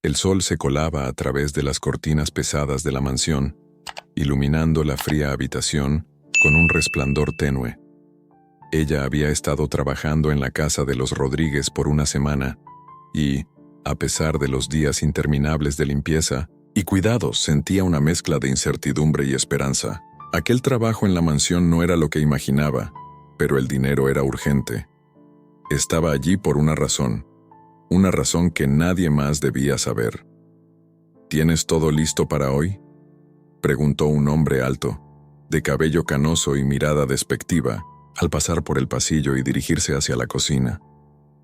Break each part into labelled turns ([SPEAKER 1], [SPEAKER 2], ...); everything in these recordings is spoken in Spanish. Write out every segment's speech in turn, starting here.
[SPEAKER 1] El sol se colaba a través de las cortinas pesadas de la mansión, iluminando la fría habitación con un resplandor tenue. Ella había estado trabajando en la casa de los Rodríguez por una semana y, a pesar de los días interminables de limpieza y cuidados, sentía una mezcla de incertidumbre y esperanza. Aquel trabajo en la mansión no era lo que imaginaba, pero el dinero era urgente. Estaba allí por una razón que nadie más debía saber. ¿Tienes todo listo para hoy?, preguntó un hombre alto, de cabello canoso y mirada despectiva, al pasar por el pasillo y dirigirse hacia la cocina.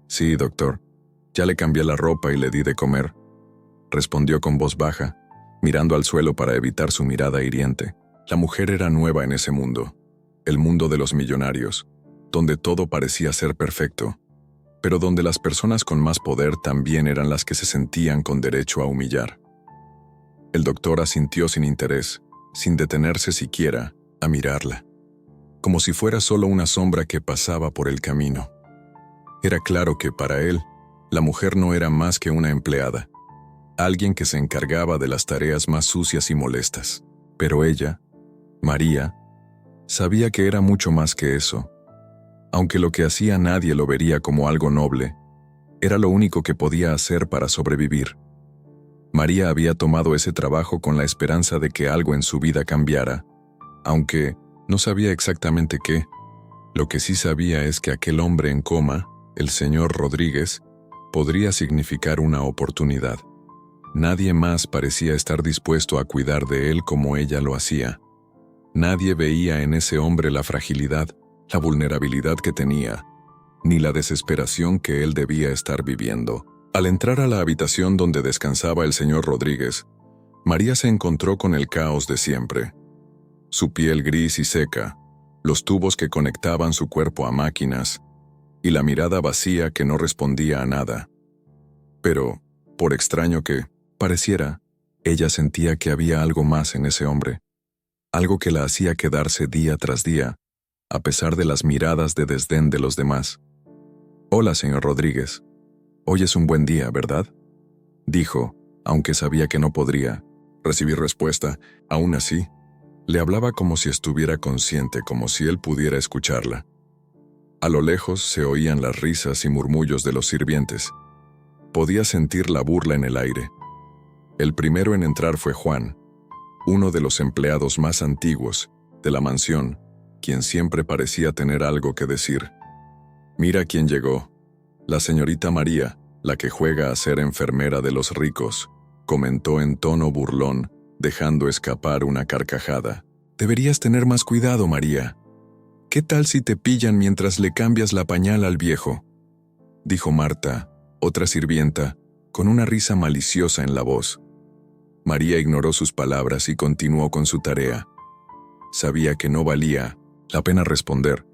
[SPEAKER 1] Sí, doctor. Ya le cambié la ropa y le di de comer, respondió con voz baja, mirando al suelo para evitar su mirada hiriente. La mujer era nueva en ese mundo, el mundo de los millonarios, donde todo parecía ser perfecto, pero donde las personas con más poder también eran las que se sentían con derecho a humillar. El doctor asintió sin interés, sin detenerse siquiera a mirarla, como si fuera solo una sombra que pasaba por el camino. Era claro que para él, la mujer no era más que una empleada, alguien que se encargaba de las tareas más sucias y molestas. Pero ella, María, sabía que era mucho más que eso. Aunque lo que hacía nadie lo vería como algo noble, era lo único que podía hacer para sobrevivir. María había tomado ese trabajo con la esperanza de que algo en su vida cambiara, aunque no sabía exactamente qué. Lo que sí sabía es que aquel hombre en coma, el señor Rodríguez, podría significar una oportunidad. Nadie más parecía estar dispuesto a cuidar de él como ella lo hacía. Nadie veía en ese hombre la fragilidad, la vulnerabilidad que tenía, ni la desesperación que él debía estar viviendo. Al entrar a la habitación donde descansaba el señor Rodríguez, María se encontró con el caos de siempre. Su piel gris y seca, los tubos que conectaban su cuerpo a máquinas, y la mirada vacía que no respondía a nada. Pero, por extraño que pareciera, ella sentía que había algo más en ese hombre, algo que la hacía quedarse día tras día, a pesar de las miradas de desdén de los demás. «Hola, señor Rodríguez. Hoy es un buen día, ¿verdad?», dijo, aunque sabía que no podría recibir respuesta. Aún así, le hablaba como si estuviera consciente, como si él pudiera escucharla. A lo lejos se oían las risas y murmullos de los sirvientes. Podía sentir la burla en el aire. El primero en entrar fue Juan, uno de los empleados más antiguos de la mansión, quien siempre parecía tener algo que decir. «Mira quién llegó. La señorita María, la que juega a ser enfermera de los ricos», comentó en tono burlón, dejando escapar una carcajada. «Deberías tener más cuidado, María. ¿Qué tal si te pillan mientras le cambias la pañal al viejo?», dijo Marta, otra sirvienta, con una risa maliciosa en la voz. María ignoró sus palabras y continuó con su tarea. Sabía que no valía la pena responder,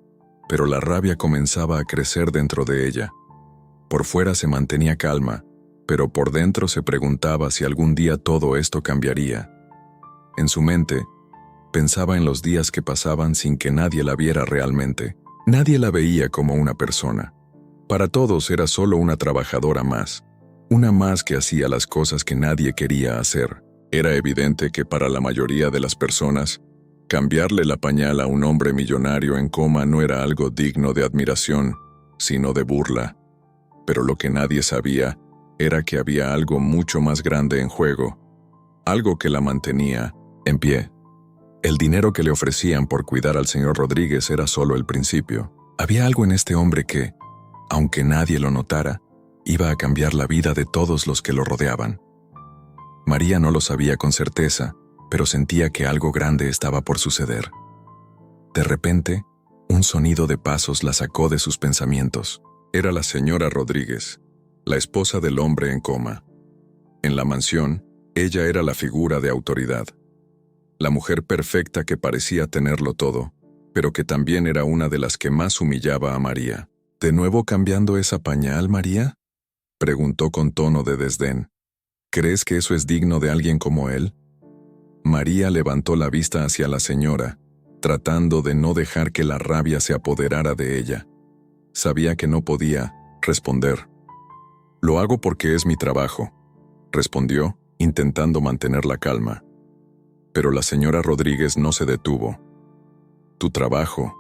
[SPEAKER 1] pero la rabia comenzaba a crecer dentro de ella. Por fuera se mantenía calma, pero por dentro se preguntaba si algún día todo esto cambiaría. En su mente, pensaba en los días que pasaban sin que nadie la viera realmente. Nadie la veía como una persona. Para todos era solo una trabajadora más, una más que hacía las cosas que nadie quería hacer. Era evidente que para la mayoría de las personas, cambiarle la pañal a un hombre millonario en coma no era algo digno de admiración, sino de burla. Pero lo que nadie sabía era que había algo mucho más grande en juego, algo que la mantenía en pie. El dinero que le ofrecían por cuidar al señor Rodríguez era solo el principio. Había algo en este hombre que, aunque nadie lo notara, iba a cambiar la vida de todos los que lo rodeaban. María no lo sabía con certeza, pero sentía que algo grande estaba por suceder. De repente, un sonido de pasos la sacó de sus pensamientos. Era la señora Rodríguez, la esposa del hombre en coma. En la mansión, ella era la figura de autoridad. La mujer perfecta que parecía tenerlo todo, pero que también era una de las que más humillaba a María. «¿De nuevo cambiando esa pañal, María?», preguntó con tono de desdén. «¿Crees que eso es digno de alguien como él?». María levantó la vista hacia la señora, tratando de no dejar que la rabia se apoderara de ella. Sabía que no podía responder. «Lo hago porque es mi trabajo», respondió, intentando mantener la calma. Pero la señora Rodríguez no se detuvo. «Tu trabajo»,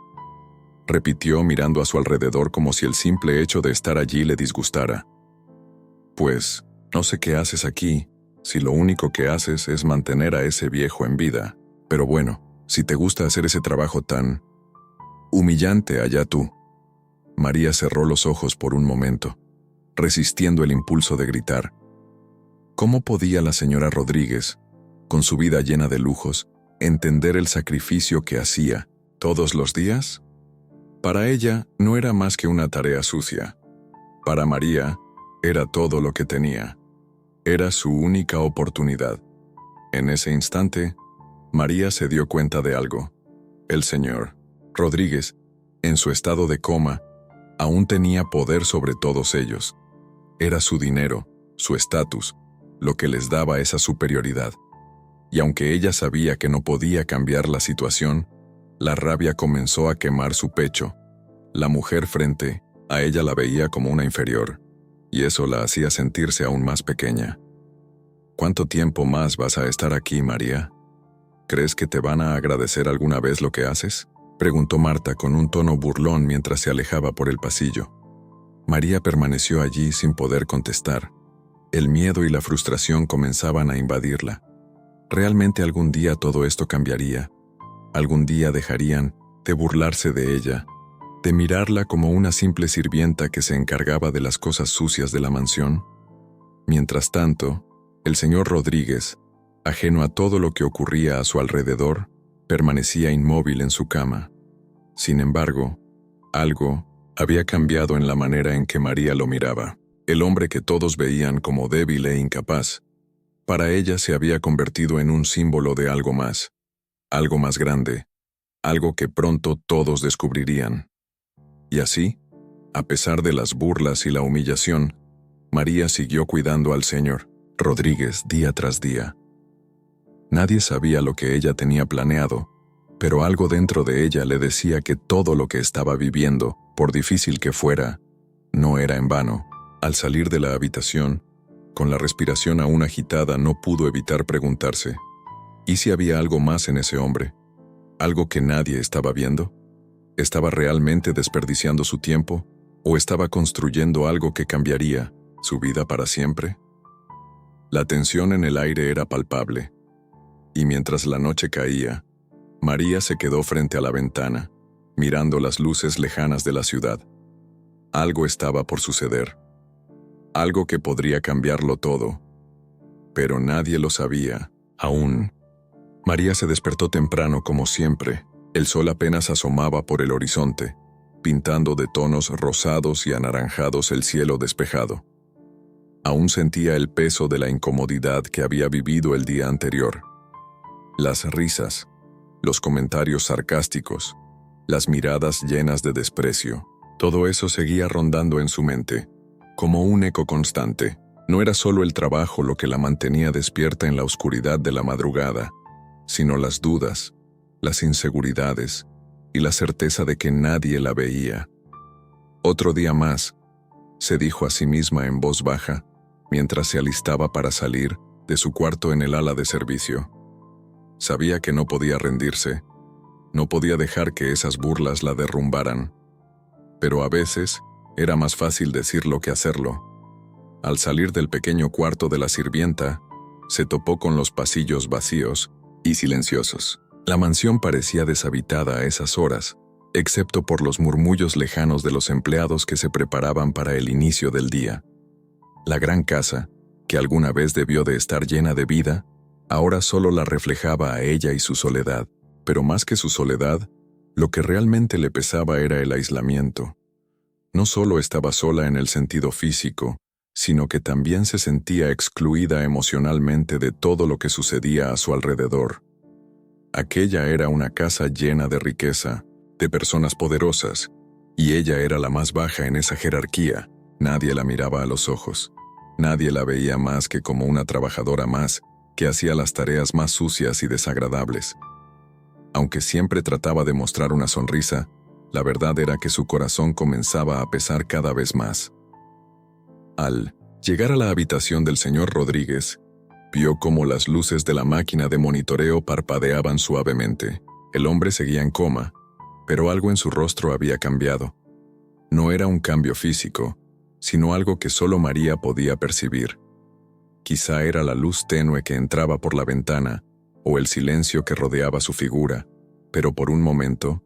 [SPEAKER 1] repitió mirando a su alrededor como si el simple hecho de estar allí le disgustara. «Pues, no sé qué haces aquí, si lo único que haces es mantener a ese viejo en vida. Pero bueno, si te gusta hacer ese trabajo tan humillante, allá tú». María cerró los ojos por un momento, resistiendo el impulso de gritar. ¿Cómo podía la señora Rodríguez, con su vida llena de lujos, entender el sacrificio que hacía todos los días? Para ella no era más que una tarea sucia. Para María, era todo lo que tenía. Era su única oportunidad. En ese instante, María se dio cuenta de algo. El señor Rodríguez, en su estado de coma, aún tenía poder sobre todos ellos. Era su dinero, su estatus, lo que les daba esa superioridad. Y aunque ella sabía que no podía cambiar la situación, la rabia comenzó a quemar su pecho. La mujer frente a ella la veía como una inferior, y eso la hacía sentirse aún más pequeña. ¿Cuánto tiempo más vas a estar aquí, María? ¿Crees que te van a agradecer alguna vez lo que haces?, preguntó Marta con un tono burlón mientras se alejaba por el pasillo. María permaneció allí sin poder contestar. El miedo y la frustración comenzaban a invadirla. ¿Realmente algún día todo esto cambiaría? ¿Algún día dejarían de burlarse de ella, de mirarla como una simple sirvienta que se encargaba de las cosas sucias de la mansión? Mientras tanto, el señor Rodríguez, ajeno a todo lo que ocurría a su alrededor, permanecía inmóvil en su cama. Sin embargo, algo había cambiado en la manera en que María lo miraba. El hombre que todos veían como débil e incapaz, para ella se había convertido en un símbolo de algo más grande, algo que pronto todos descubrirían. Y así, a pesar de las burlas y la humillación, María siguió cuidando al señor Rodríguez día tras día. Nadie sabía lo que ella tenía planeado, pero algo dentro de ella le decía que todo lo que estaba viviendo, por difícil que fuera, no era en vano. Al salir de la habitación, con la respiración aún agitada, no pudo evitar preguntarse, ¿y si había algo más en ese hombre? ¿Algo que nadie estaba viendo? ¿Estaba realmente desperdiciando su tiempo o estaba construyendo algo que cambiaría su vida para siempre? La tensión en el aire era palpable, y mientras la noche caía, María se quedó frente a la ventana, mirando las luces lejanas de la ciudad. Algo estaba por suceder, algo que podría cambiarlo todo, pero nadie lo sabía aún. María se despertó temprano como siempre. El sol apenas asomaba por el horizonte, pintando de tonos rosados y anaranjados el cielo despejado. Aún sentía el peso de la incomodidad que había vivido el día anterior. Las risas, los comentarios sarcásticos, las miradas llenas de desprecio, todo eso seguía rondando en su mente, como un eco constante. No era solo el trabajo lo que la mantenía despierta en la oscuridad de la madrugada, sino las dudas, las inseguridades y la certeza de que nadie la veía. Otro día más, se dijo a sí misma en voz baja, mientras se alistaba para salir de su cuarto en el ala de servicio. Sabía que no podía rendirse, no podía dejar que esas burlas la derrumbaran, pero a veces era más fácil decirlo que hacerlo. Al salir del pequeño cuarto de la sirvienta, se topó con los pasillos vacíos y silenciosos. La mansión parecía deshabitada a esas horas, excepto por los murmullos lejanos de los empleados que se preparaban para el inicio del día. La gran casa, que alguna vez debió de estar llena de vida, ahora solo la reflejaba a ella y su soledad. Pero más que su soledad, lo que realmente le pesaba era el aislamiento. No solo estaba sola en el sentido físico, sino que también se sentía excluida emocionalmente de todo lo que sucedía a su alrededor. Aquella era una casa llena de riqueza, de personas poderosas, y ella era la más baja en esa jerarquía. Nadie la miraba a los ojos. Nadie la veía más que como una trabajadora más que hacía las tareas más sucias y desagradables. Aunque siempre trataba de mostrar una sonrisa, la verdad era que su corazón comenzaba a pesar cada vez más. Al Llegar a la habitación del señor Rodríguez, vio cómo las luces de la máquina de monitoreo parpadeaban suavemente. El hombre seguía en coma, pero algo en su rostro había cambiado. No era un cambio físico, sino algo que solo María podía percibir. Quizá era la luz tenue que entraba por la ventana o el silencio que rodeaba su figura, pero por un momento,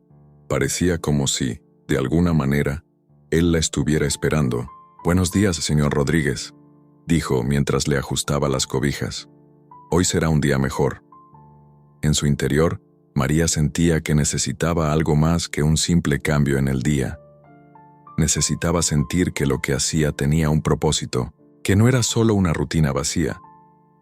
[SPEAKER 1] parecía como si, de alguna manera, él la estuviera esperando. «Buenos días, señor Rodríguez», dijo mientras le ajustaba las cobijas. «Hoy será un día mejor». En su interior, María sentía que necesitaba algo más que un simple cambio en el día. Necesitaba sentir que lo que hacía tenía un propósito, que no era solo una rutina vacía,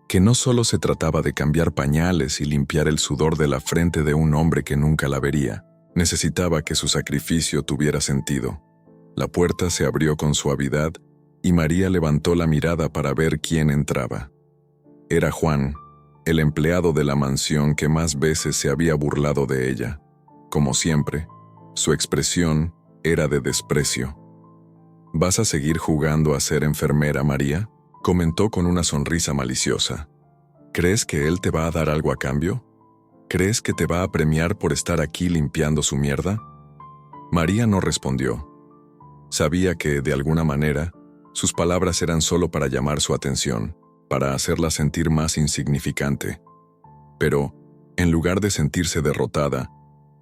[SPEAKER 1] que no solo se trataba de cambiar pañales y limpiar el sudor de la frente de un hombre que nunca la vería. Necesitaba que su sacrificio tuviera sentido. La puerta se abrió con suavidad y María levantó la mirada para ver quién entraba. Era Juan, el empleado de la mansión que más veces se había burlado de ella. Como siempre, su expresión era de desprecio. «¿Vas a seguir jugando a ser enfermera, María?», comentó con una sonrisa maliciosa. «¿Crees que él te va a dar algo a cambio? ¿Crees que te va a premiar por estar aquí limpiando su mierda?». María no respondió. Sabía que, de alguna manera, sus palabras eran solo para llamar su atención, para hacerla sentir más insignificante. Pero, en lugar de sentirse derrotada,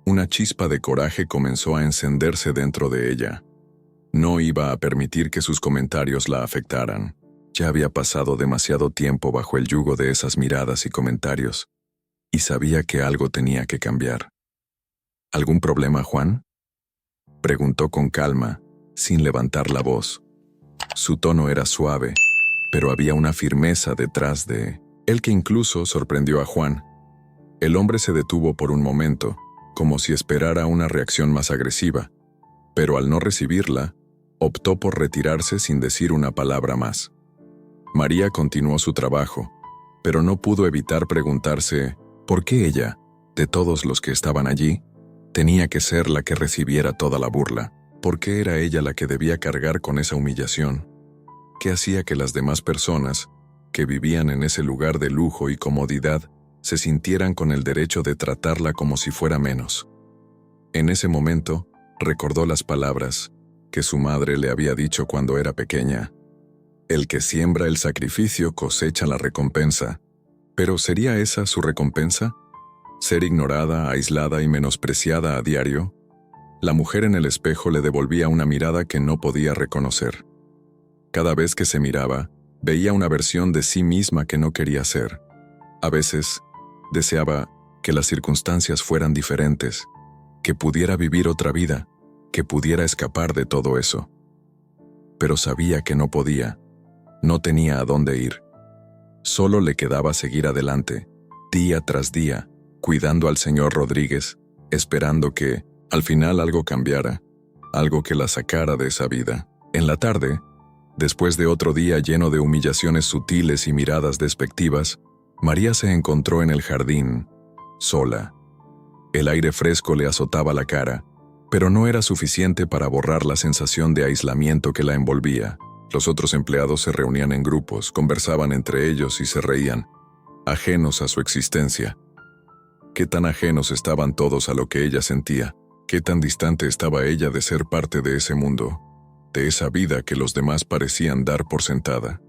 [SPEAKER 1] una chispa de coraje comenzó a encenderse dentro de ella. No iba a permitir que sus comentarios la afectaran. Ya había pasado demasiado tiempo bajo el yugo de esas miradas y comentarios, y sabía que algo tenía que cambiar. «¿Algún problema, Juan?», preguntó con calma, sin levantar la voz. Su tono era suave, pero había una firmeza detrás de él que incluso sorprendió a Juan. El hombre se detuvo por un momento, como si esperara una reacción más agresiva, pero al no recibirla, optó por retirarse sin decir una palabra más. María continuó su trabajo, pero no pudo evitar preguntarse por qué ella, de todos los que estaban allí, tenía que ser la que recibiera toda la burla. ¿Por qué era ella la que debía cargar con esa humillación? ¿Qué hacía que las demás personas, que vivían en ese lugar de lujo y comodidad, se sintieran con el derecho de tratarla como si fuera menos? En ese momento, recordó las palabras que su madre le había dicho cuando era pequeña. «El que siembra el sacrificio cosecha la recompensa». ¿Pero sería esa su recompensa? ¿Ser ignorada, aislada y menospreciada a diario? La mujer en el espejo le devolvía una mirada que no podía reconocer. Cada vez que se miraba, veía una versión de sí misma que no quería ser. A veces, deseaba que las circunstancias fueran diferentes, que pudiera vivir otra vida, que pudiera escapar de todo eso. Pero sabía que no podía, no tenía a dónde ir. Solo le quedaba seguir adelante, día tras día, cuidando al señor Rodríguez, esperando que, al final, algo cambiara, algo que la sacara de esa vida. En la tarde, después de otro día lleno de humillaciones sutiles y miradas despectivas, María se encontró en el jardín, sola. El aire fresco le azotaba la cara, pero no era suficiente para borrar la sensación de aislamiento que la envolvía. Los otros empleados se reunían en grupos, conversaban entre ellos y se reían, ajenos a su existencia. Qué tan ajenos estaban todos a lo que ella sentía, qué tan distante estaba ella de ser parte de ese mundo, de esa vida que los demás parecían dar por sentada.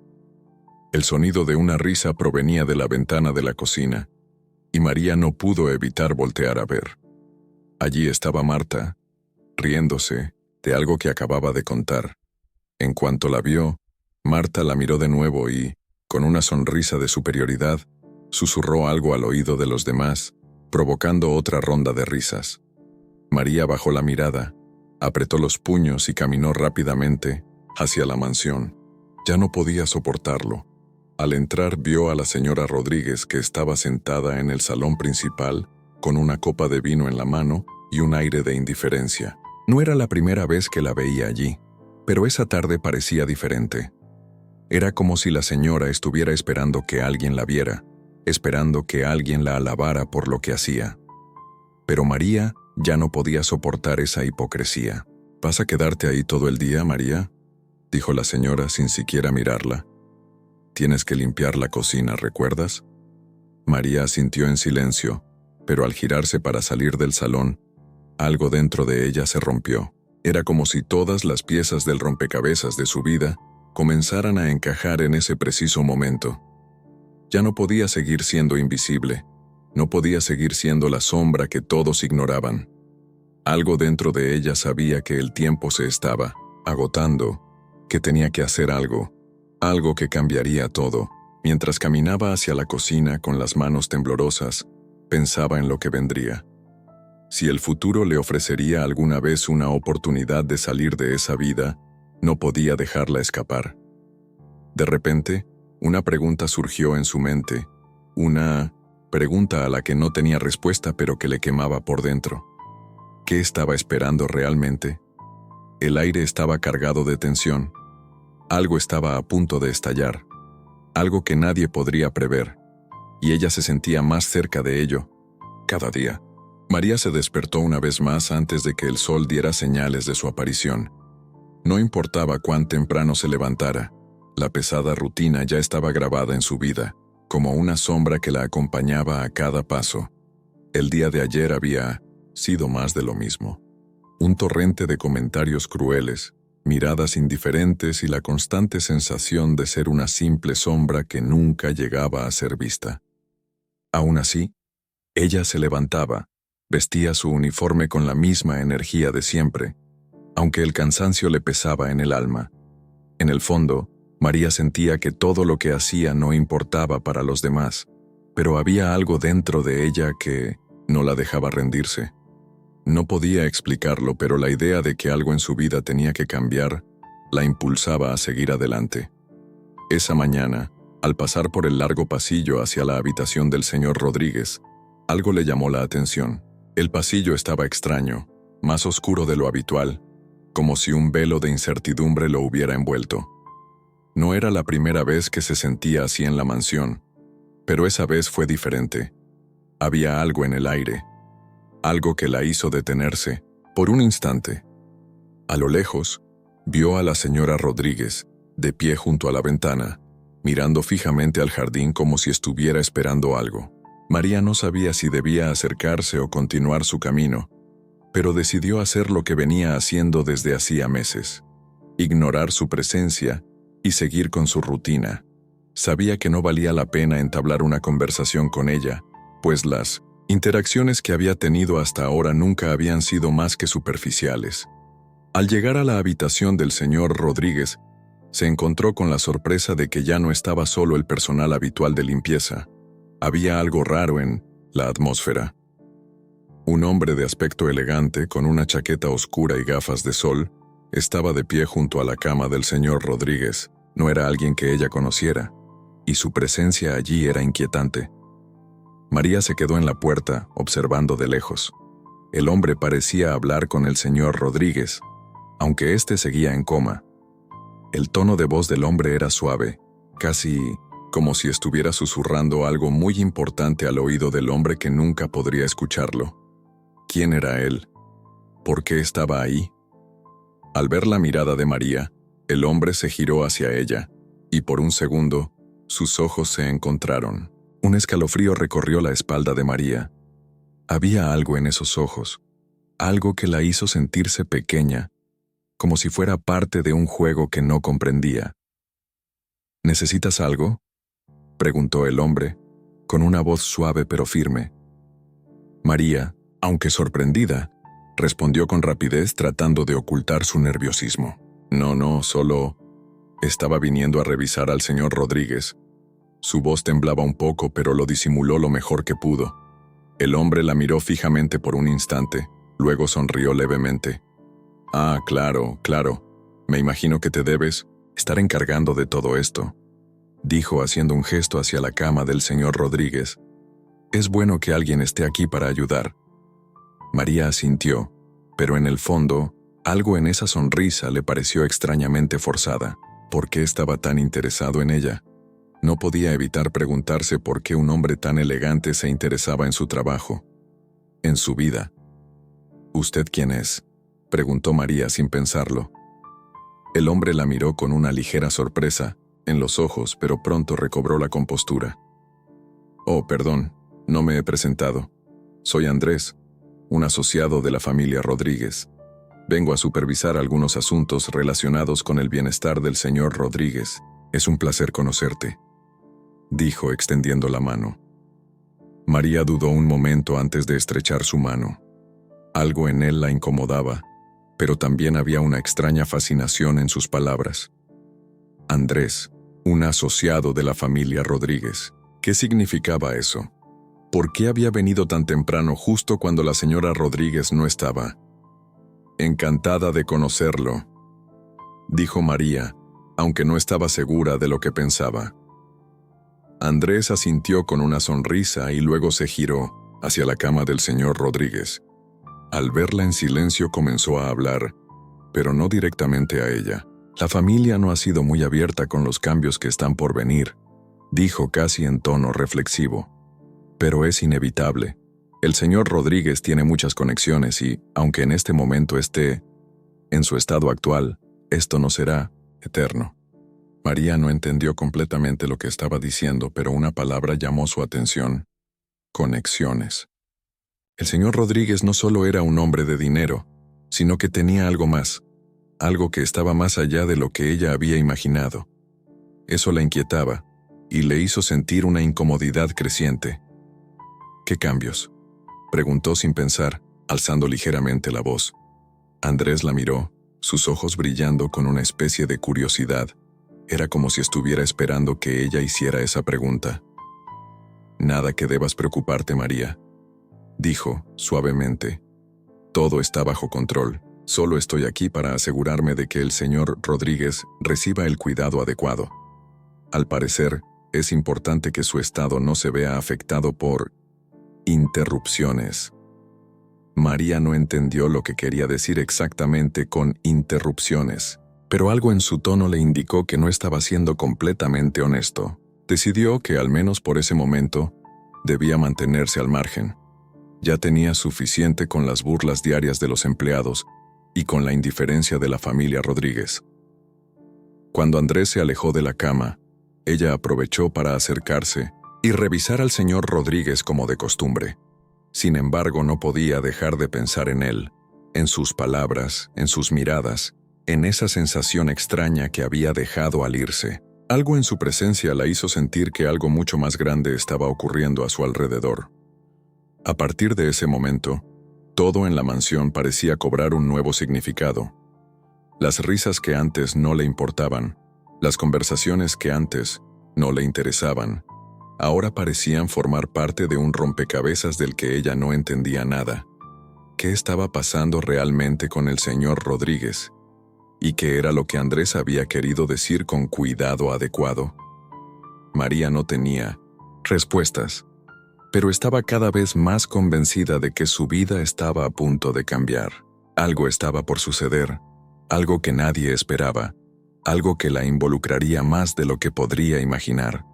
[SPEAKER 1] El sonido de una risa provenía de la ventana de la cocina, y María no pudo evitar voltear a ver. Allí estaba Marta, riéndose de algo que acababa de contar. En cuanto la vio, Marta la miró de nuevo y, con una sonrisa de superioridad, susurró algo al oído de los demás, provocando otra ronda de risas. María bajó la mirada, apretó los puños y caminó rápidamente hacia la mansión. Ya no podía soportarlo. Al entrar vio a la señora Rodríguez, que estaba sentada en el salón principal, con una copa de vino en la mano y un aire de indiferencia. No era la primera vez que la veía allí, pero esa tarde parecía diferente. Era como si la señora estuviera esperando que alguien la viera, esperando que alguien la alabara por lo que hacía. Pero María ya no podía soportar esa hipocresía. ¿Vas a quedarte ahí todo el día, María?, dijo la señora sin siquiera mirarla. Tienes que limpiar la cocina, ¿recuerdas? María asintió en silencio, pero al girarse para salir del salón, algo dentro de ella se rompió. Era como si todas las piezas del rompecabezas de su vida comenzaran a encajar en ese preciso momento. Ya no podía seguir siendo invisible, no podía seguir siendo la sombra que todos ignoraban. Algo dentro de ella sabía que el tiempo se estaba agotando, que tenía que hacer algo que cambiaría todo. Mientras caminaba hacia la cocina con las manos temblorosas, pensaba en lo que vendría. Si el futuro le ofrecería alguna vez una oportunidad de salir de esa vida, no podía dejarla escapar. De repente, una pregunta surgió en su mente, una pregunta a la que no tenía respuesta pero que le quemaba por dentro. ¿Qué estaba esperando realmente? El aire estaba cargado de tensión. Algo estaba a punto de estallar, algo que nadie podría prever, y ella se sentía más cerca de ello, cada día. María se despertó una vez más antes de que el sol diera señales de su aparición. No importaba cuán temprano se levantara, la pesada rutina ya estaba grabada en su vida, como una sombra que la acompañaba a cada paso. El día de ayer había sido más de lo mismo. Un torrente de comentarios crueles, miradas indiferentes y la constante sensación de ser una simple sombra que nunca llegaba a ser vista. Aún así, ella se levantaba, vestía su uniforme con la misma energía de siempre, aunque el cansancio le pesaba en el alma. En el fondo, María sentía que todo lo que hacía no importaba para los demás, pero había algo dentro de ella que no la dejaba rendirse. No podía explicarlo, pero la idea de que algo en su vida tenía que cambiar la impulsaba a seguir adelante. Esa mañana, al pasar por el largo pasillo hacia la habitación del señor Rodríguez, algo le llamó la atención. El pasillo estaba extraño, más oscuro de lo habitual, como si un velo de incertidumbre lo hubiera envuelto. No era la primera vez que se sentía así en la mansión, pero esa vez fue diferente. Había algo en el aire, algo que la hizo detenerse, por un instante. A lo lejos, vio a la señora Rodríguez, de pie junto a la ventana, mirando fijamente al jardín como si estuviera esperando algo. María no sabía si debía acercarse o continuar su camino, pero decidió hacer lo que venía haciendo desde hacía meses: ignorar su presencia y seguir con su rutina. Sabía que no valía la pena entablar una conversación con ella, pues las interacciones que había tenido hasta ahora nunca habían sido más que superficiales. Al llegar a la habitación del señor Rodríguez, se encontró con la sorpresa de que ya no estaba solo el personal habitual de limpieza. Había algo raro en la atmósfera. Un hombre de aspecto elegante, con una chaqueta oscura y gafas de sol, estaba de pie junto a la cama del señor Rodríguez. No era alguien que ella conociera, y su presencia allí era inquietante. María se quedó en la puerta, observando de lejos. El hombre parecía hablar con el señor Rodríguez, aunque éste seguía en coma. El tono de voz del hombre era suave, casi como si estuviera susurrando algo muy importante al oído del hombre que nunca podría escucharlo. ¿Quién era él? ¿Por qué estaba ahí? Al ver la mirada de María, el hombre se giró hacia ella, y por un segundo, sus ojos se encontraron. Un escalofrío recorrió la espalda de María. Había algo en esos ojos, algo que la hizo sentirse pequeña, como si fuera parte de un juego que no comprendía. ¿Necesitas algo?, preguntó el hombre, con una voz suave pero firme. María, aunque sorprendida, respondió con rapidez tratando de ocultar su nerviosismo. No, solo estaba viniendo a revisar al señor Rodríguez. Su voz temblaba un poco, pero lo disimuló lo mejor que pudo. El hombre la miró fijamente por un instante, luego sonrió levemente. Ah, claro. Me imagino que te debes estar encargando de todo esto, dijo haciendo un gesto hacia la cama del señor Rodríguez. Es bueno que alguien esté aquí para ayudar. María asintió, pero en el fondo, algo en esa sonrisa le pareció extrañamente forzada. ¿Por qué estaba tan interesado en ella? No podía evitar preguntarse por qué un hombre tan elegante se interesaba en su trabajo, en su vida. ¿Usted quién es?, preguntó María sin pensarlo. El hombre la miró con una ligera sorpresa en los ojos, pero pronto recobró la compostura. Oh, perdón, no me he presentado. Soy Andrés, un asociado de la familia Rodríguez. Vengo a supervisar algunos asuntos relacionados con el bienestar del señor Rodríguez. Es un placer conocerte, dijo extendiendo la mano. María dudó un momento antes de estrechar su mano. Algo en él la incomodaba, pero también había una extraña fascinación en sus palabras. Andrés, un asociado de la familia Rodríguez. ¿Qué significaba eso? ¿Por qué había venido tan temprano justo cuando la señora Rodríguez no estaba? Encantada de conocerlo, dijo María, aunque no estaba segura de lo que pensaba. Andrés asintió con una sonrisa y luego se giró hacia la cama del señor Rodríguez. Al verla en silencio comenzó a hablar, pero no directamente a ella. La familia no ha sido muy abierta con los cambios que están por venir, dijo casi en tono reflexivo. Pero es inevitable. El señor Rodríguez tiene muchas conexiones y, aunque en este momento esté en su estado actual, esto no será eterno. María no entendió completamente lo que estaba diciendo, pero una palabra llamó su atención: conexiones. El señor Rodríguez no solo era un hombre de dinero, sino que tenía algo más, algo que estaba más allá de lo que ella había imaginado. Eso la inquietaba y le hizo sentir una incomodidad creciente. ¿Qué cambios?, preguntó sin pensar, alzando ligeramente la voz. Andrés la miró, sus ojos brillando con una especie de curiosidad. Era como si estuviera esperando que ella hiciera esa pregunta. Nada que debas preocuparte, María, dijo suavemente. Todo está bajo control. Solo estoy aquí para asegurarme de que el señor Rodríguez reciba el cuidado adecuado. Al parecer, es importante que su estado no se vea afectado por interrupciones. María no entendió lo que quería decir exactamente con interrupciones, pero algo en su tono le indicó que no estaba siendo completamente honesto. Decidió que, al menos por ese momento, debía mantenerse al margen. Ya tenía suficiente con las burlas diarias de los empleados y con la indiferencia de la familia Rodríguez. Cuando Andrés se alejó de la cama, ella aprovechó para acercarse y revisar al señor Rodríguez como de costumbre. Sin embargo, no podía dejar de pensar en él, en sus palabras, en sus miradas, en esa sensación extraña que había dejado al irse. Algo en su presencia la hizo sentir que algo mucho más grande estaba ocurriendo a su alrededor. A partir de ese momento, todo en la mansión parecía cobrar un nuevo significado. Las risas que antes no le importaban, las conversaciones que antes no le interesaban, ahora parecían formar parte de un rompecabezas del que ella no entendía nada. ¿Qué estaba pasando realmente con el señor Rodríguez? ¿Y qué era lo que Andrés había querido decir con cuidado adecuado? María no tenía respuestas, pero estaba cada vez más convencida de que su vida estaba a punto de cambiar. Algo estaba por suceder, algo que nadie esperaba, algo que la involucraría más de lo que podría imaginar.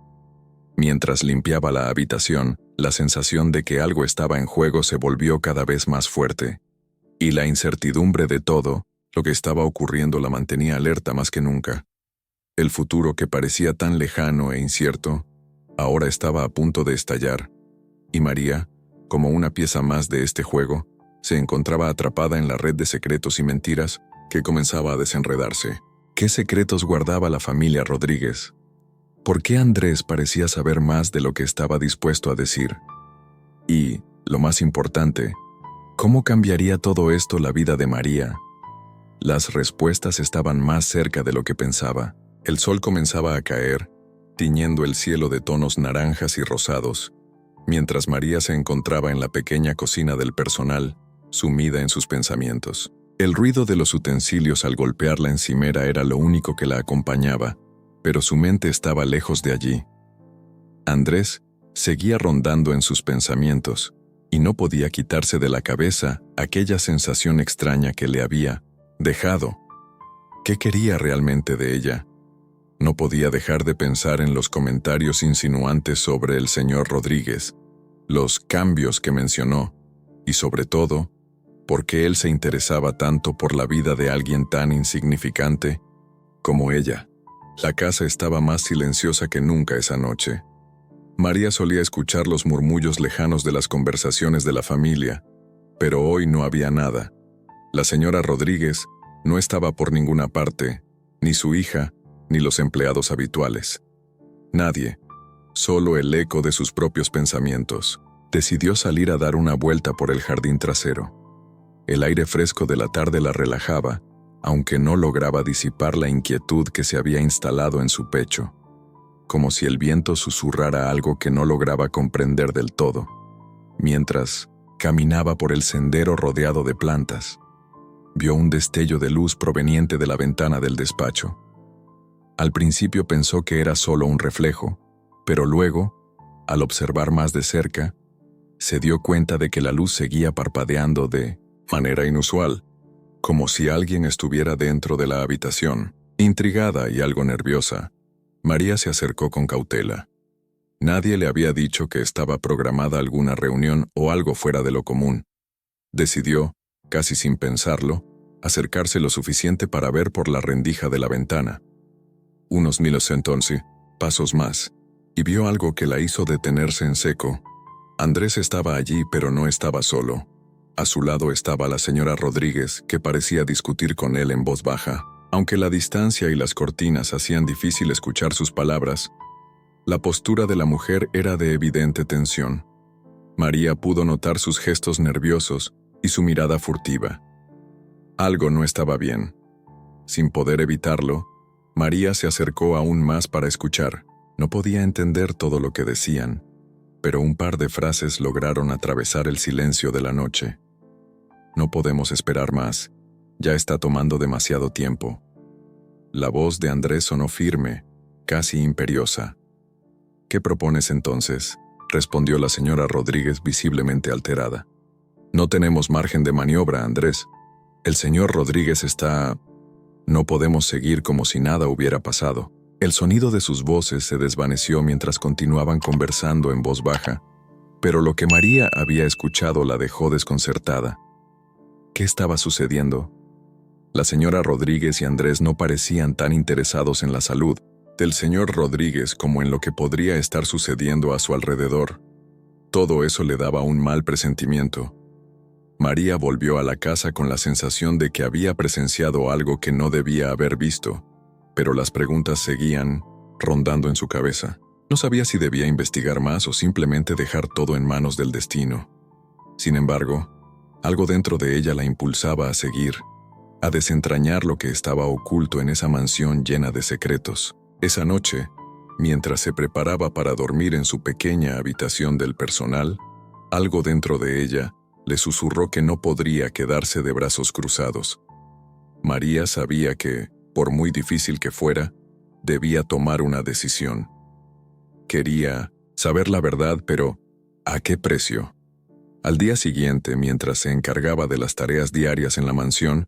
[SPEAKER 1] Mientras limpiaba la habitación, la sensación de que algo estaba en juego se volvió cada vez más fuerte, y la incertidumbre de todo lo que estaba ocurriendo la mantenía alerta más que nunca. El futuro que parecía tan lejano e incierto, ahora estaba a punto de estallar, y María, como una pieza más de este juego, se encontraba atrapada en la red de secretos y mentiras que comenzaba a desenredarse. ¿Qué secretos guardaba la familia Rodríguez? ¿Por qué Andrés parecía saber más de lo que estaba dispuesto a decir? Y, lo más importante, ¿cómo cambiaría todo esto la vida de María? Las respuestas estaban más cerca de lo que pensaba. El sol comenzaba a caer, tiñendo el cielo de tonos naranjas y rosados, mientras María se encontraba en la pequeña cocina del personal, sumida en sus pensamientos. El ruido de los utensilios al golpear la encimera era lo único que la acompañaba, pero su mente estaba lejos de allí. Andrés seguía rondando en sus pensamientos, y no podía quitarse de la cabeza aquella sensación extraña que le había dejado. ¿Qué quería realmente de ella? No podía dejar de pensar en los comentarios insinuantes sobre el señor Rodríguez, los cambios que mencionó, y sobre todo, por qué él se interesaba tanto por la vida de alguien tan insignificante como ella. La casa estaba más silenciosa que nunca esa noche. María solía escuchar los murmullos lejanos de las conversaciones de la familia, pero hoy no había nada. La señora Rodríguez no estaba por ninguna parte, ni su hija, ni los empleados habituales. Nadie, solo el eco de sus propios pensamientos. Decidió salir a dar una vuelta por el jardín trasero. El aire fresco de la tarde la relajaba, aunque no lograba disipar la inquietud que se había instalado en su pecho, como si el viento susurrara algo que no lograba comprender del todo, mientras caminaba por el sendero rodeado de plantas. Vio un destello de luz proveniente de la ventana del despacho. Al principio pensó que era solo un reflejo, pero luego, al observar más de cerca, se dio cuenta de que la luz seguía parpadeando de manera inusual, como si alguien estuviera dentro de la habitación. Intrigada y algo nerviosa, María se acercó con cautela. Nadie le había dicho que estaba programada alguna reunión o algo fuera de lo común. Decidió, casi sin pensarlo, acercarse lo suficiente para ver por la rendija de la ventana. Unos pasos más, y vio algo que la hizo detenerse en seco. Andrés estaba allí, pero no estaba solo. A su lado estaba la señora Rodríguez, que parecía discutir con él en voz baja. Aunque la distancia y las cortinas hacían difícil escuchar sus palabras, la postura de la mujer era de evidente tensión. María pudo notar sus gestos nerviosos y su mirada furtiva. Algo no estaba bien. Sin poder evitarlo, María se acercó aún más para escuchar. No podía entender todo lo que decían, pero un par de frases lograron atravesar el silencio de la noche. No podemos esperar más. Ya está tomando demasiado tiempo. La voz de Andrés sonó firme, casi imperiosa. ¿Qué propones entonces?, respondió la señora Rodríguez visiblemente alterada. No tenemos margen de maniobra, Andrés. El señor Rodríguez está... No podemos seguir como si nada hubiera pasado. El sonido de sus voces se desvaneció mientras continuaban conversando en voz baja, pero lo que María había escuchado la dejó desconcertada. ¿Qué estaba sucediendo? La señora Rodríguez y Andrés no parecían tan interesados en la salud del señor Rodríguez como en lo que podría estar sucediendo a su alrededor. Todo eso le daba un mal presentimiento. María volvió a la casa con la sensación de que había presenciado algo que no debía haber visto, pero las preguntas seguían rondando en su cabeza. No sabía si debía investigar más o simplemente dejar todo en manos del destino. Sin embargo, algo dentro de ella la impulsaba a seguir, a desentrañar lo que estaba oculto en esa mansión llena de secretos. Esa noche, mientras se preparaba para dormir en su pequeña habitación del personal, algo dentro de ella le susurró que no podría quedarse de brazos cruzados. María sabía que, por muy difícil que fuera, debía tomar una decisión. Quería saber la verdad, pero ¿a qué precio? Al día siguiente, mientras se encargaba de las tareas diarias en la mansión,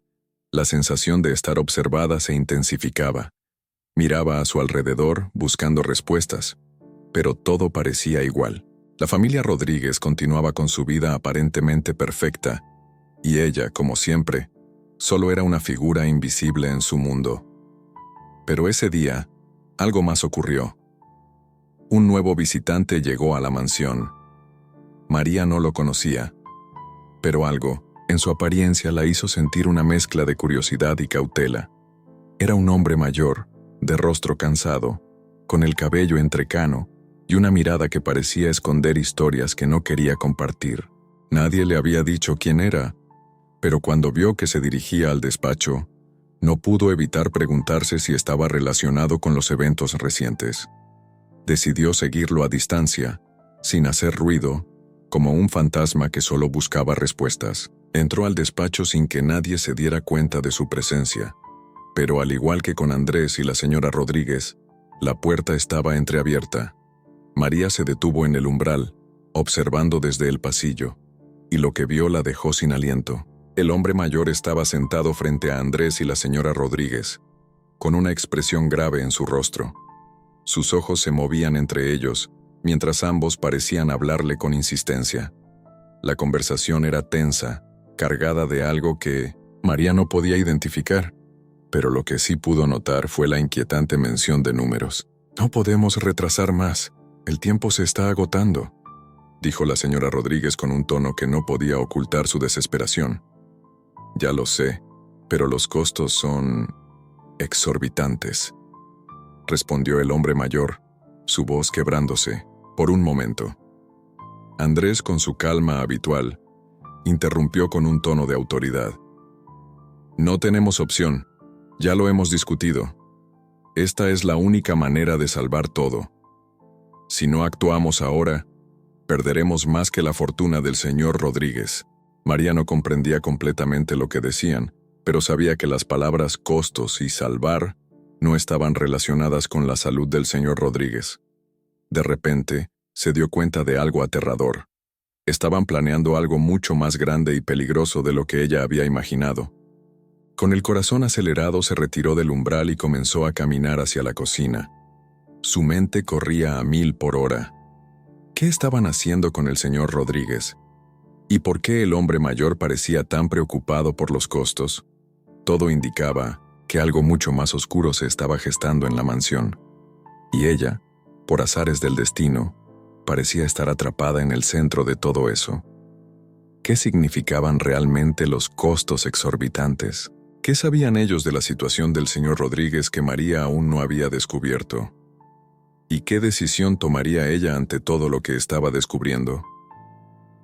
[SPEAKER 1] la sensación de estar observada se intensificaba. Miraba a su alrededor buscando respuestas, pero todo parecía igual. La familia Rodríguez continuaba con su vida aparentemente perfecta, y ella, como siempre, solo era una figura invisible en su mundo. Pero ese día, algo más ocurrió. Un nuevo visitante llegó a la mansión. María no lo conocía, pero algo, en su apariencia, la hizo sentir una mezcla de curiosidad y cautela. Era un hombre mayor, de rostro cansado, con el cabello entrecano y una mirada que parecía esconder historias que no quería compartir. Nadie le había dicho quién era, pero cuando vio que se dirigía al despacho, no pudo evitar preguntarse si estaba relacionado con los eventos recientes. Decidió seguirlo a distancia, sin hacer ruido, como un fantasma que solo buscaba respuestas. Entró al despacho sin que nadie se diera cuenta de su presencia, pero al igual que con Andrés y la señora Rodríguez, la puerta estaba entreabierta. María se detuvo en el umbral, observando desde el pasillo, y lo que vio la dejó sin aliento. El hombre mayor estaba sentado frente a Andrés y la señora Rodríguez, con una expresión grave en su rostro. Sus ojos se movían entre ellos, mientras ambos parecían hablarle con insistencia. La conversación era tensa, cargada de algo que María no podía identificar, pero lo que sí pudo notar fue la inquietante mención de números. «No podemos retrasar más. El tiempo se está agotando», dijo la señora Rodríguez con un tono que no podía ocultar su desesperación. «Ya lo sé, pero los costos son exorbitantes», respondió el hombre mayor, su voz quebrándose, por un momento. Andrés, con su calma habitual, interrumpió con un tono de autoridad. «No tenemos opción, ya lo hemos discutido. Esta es la única manera de salvar todo. Si no actuamos ahora, perderemos más que la fortuna del señor Rodríguez». María no comprendía completamente lo que decían, pero sabía que las palabras costos y salvar no estaban relacionadas con la salud del señor Rodríguez. De repente, se dio cuenta de algo aterrador. Estaban planeando algo mucho más grande y peligroso de lo que ella había imaginado. Con el corazón acelerado se retiró del umbral y comenzó a caminar hacia la cocina. Su mente corría a 1000 por hora. ¿Qué estaban haciendo con el señor Rodríguez? ¿Y por qué el hombre mayor parecía tan preocupado por los costos? Todo indicaba que algo mucho más oscuro se estaba gestando en la mansión. Y ella, por azares del destino, parecía estar atrapada en el centro de todo eso. ¿Qué significaban realmente los costos exorbitantes? ¿Qué sabían ellos de la situación del señor Rodríguez que María aún no había descubierto? ¿Y qué decisión tomaría ella ante todo lo que estaba descubriendo?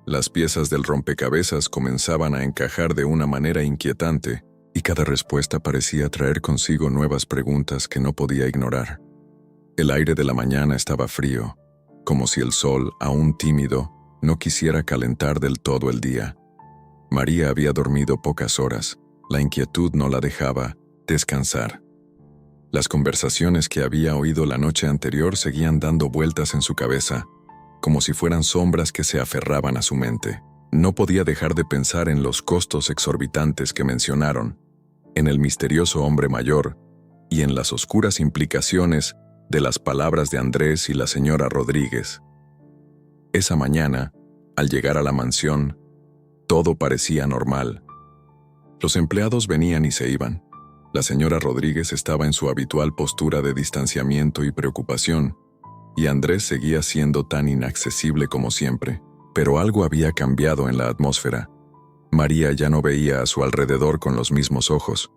[SPEAKER 1] Las piezas del rompecabezas comenzaban a encajar de una manera inquietante, y cada respuesta parecía traer consigo nuevas preguntas que no podía ignorar. El aire de la mañana estaba frío, como si el sol, aún tímido, no quisiera calentar del todo el día. María había dormido pocas horas. La inquietud no la dejaba descansar. Las conversaciones que había oído la noche anterior seguían dando vueltas en su cabeza, como si fueran sombras que se aferraban a su mente. No podía dejar de pensar en los costos exorbitantes que mencionaron, en el misterioso hombre mayor y en las oscuras implicaciones de las palabras de Andrés y la señora Rodríguez. Esa mañana, al llegar a la mansión, todo parecía normal. Los empleados venían y se iban. La señora Rodríguez estaba en su habitual postura de distanciamiento y preocupación, y Andrés seguía siendo tan inaccesible como siempre. Pero algo había cambiado en la atmósfera. María ya no veía a su alrededor con los mismos ojos.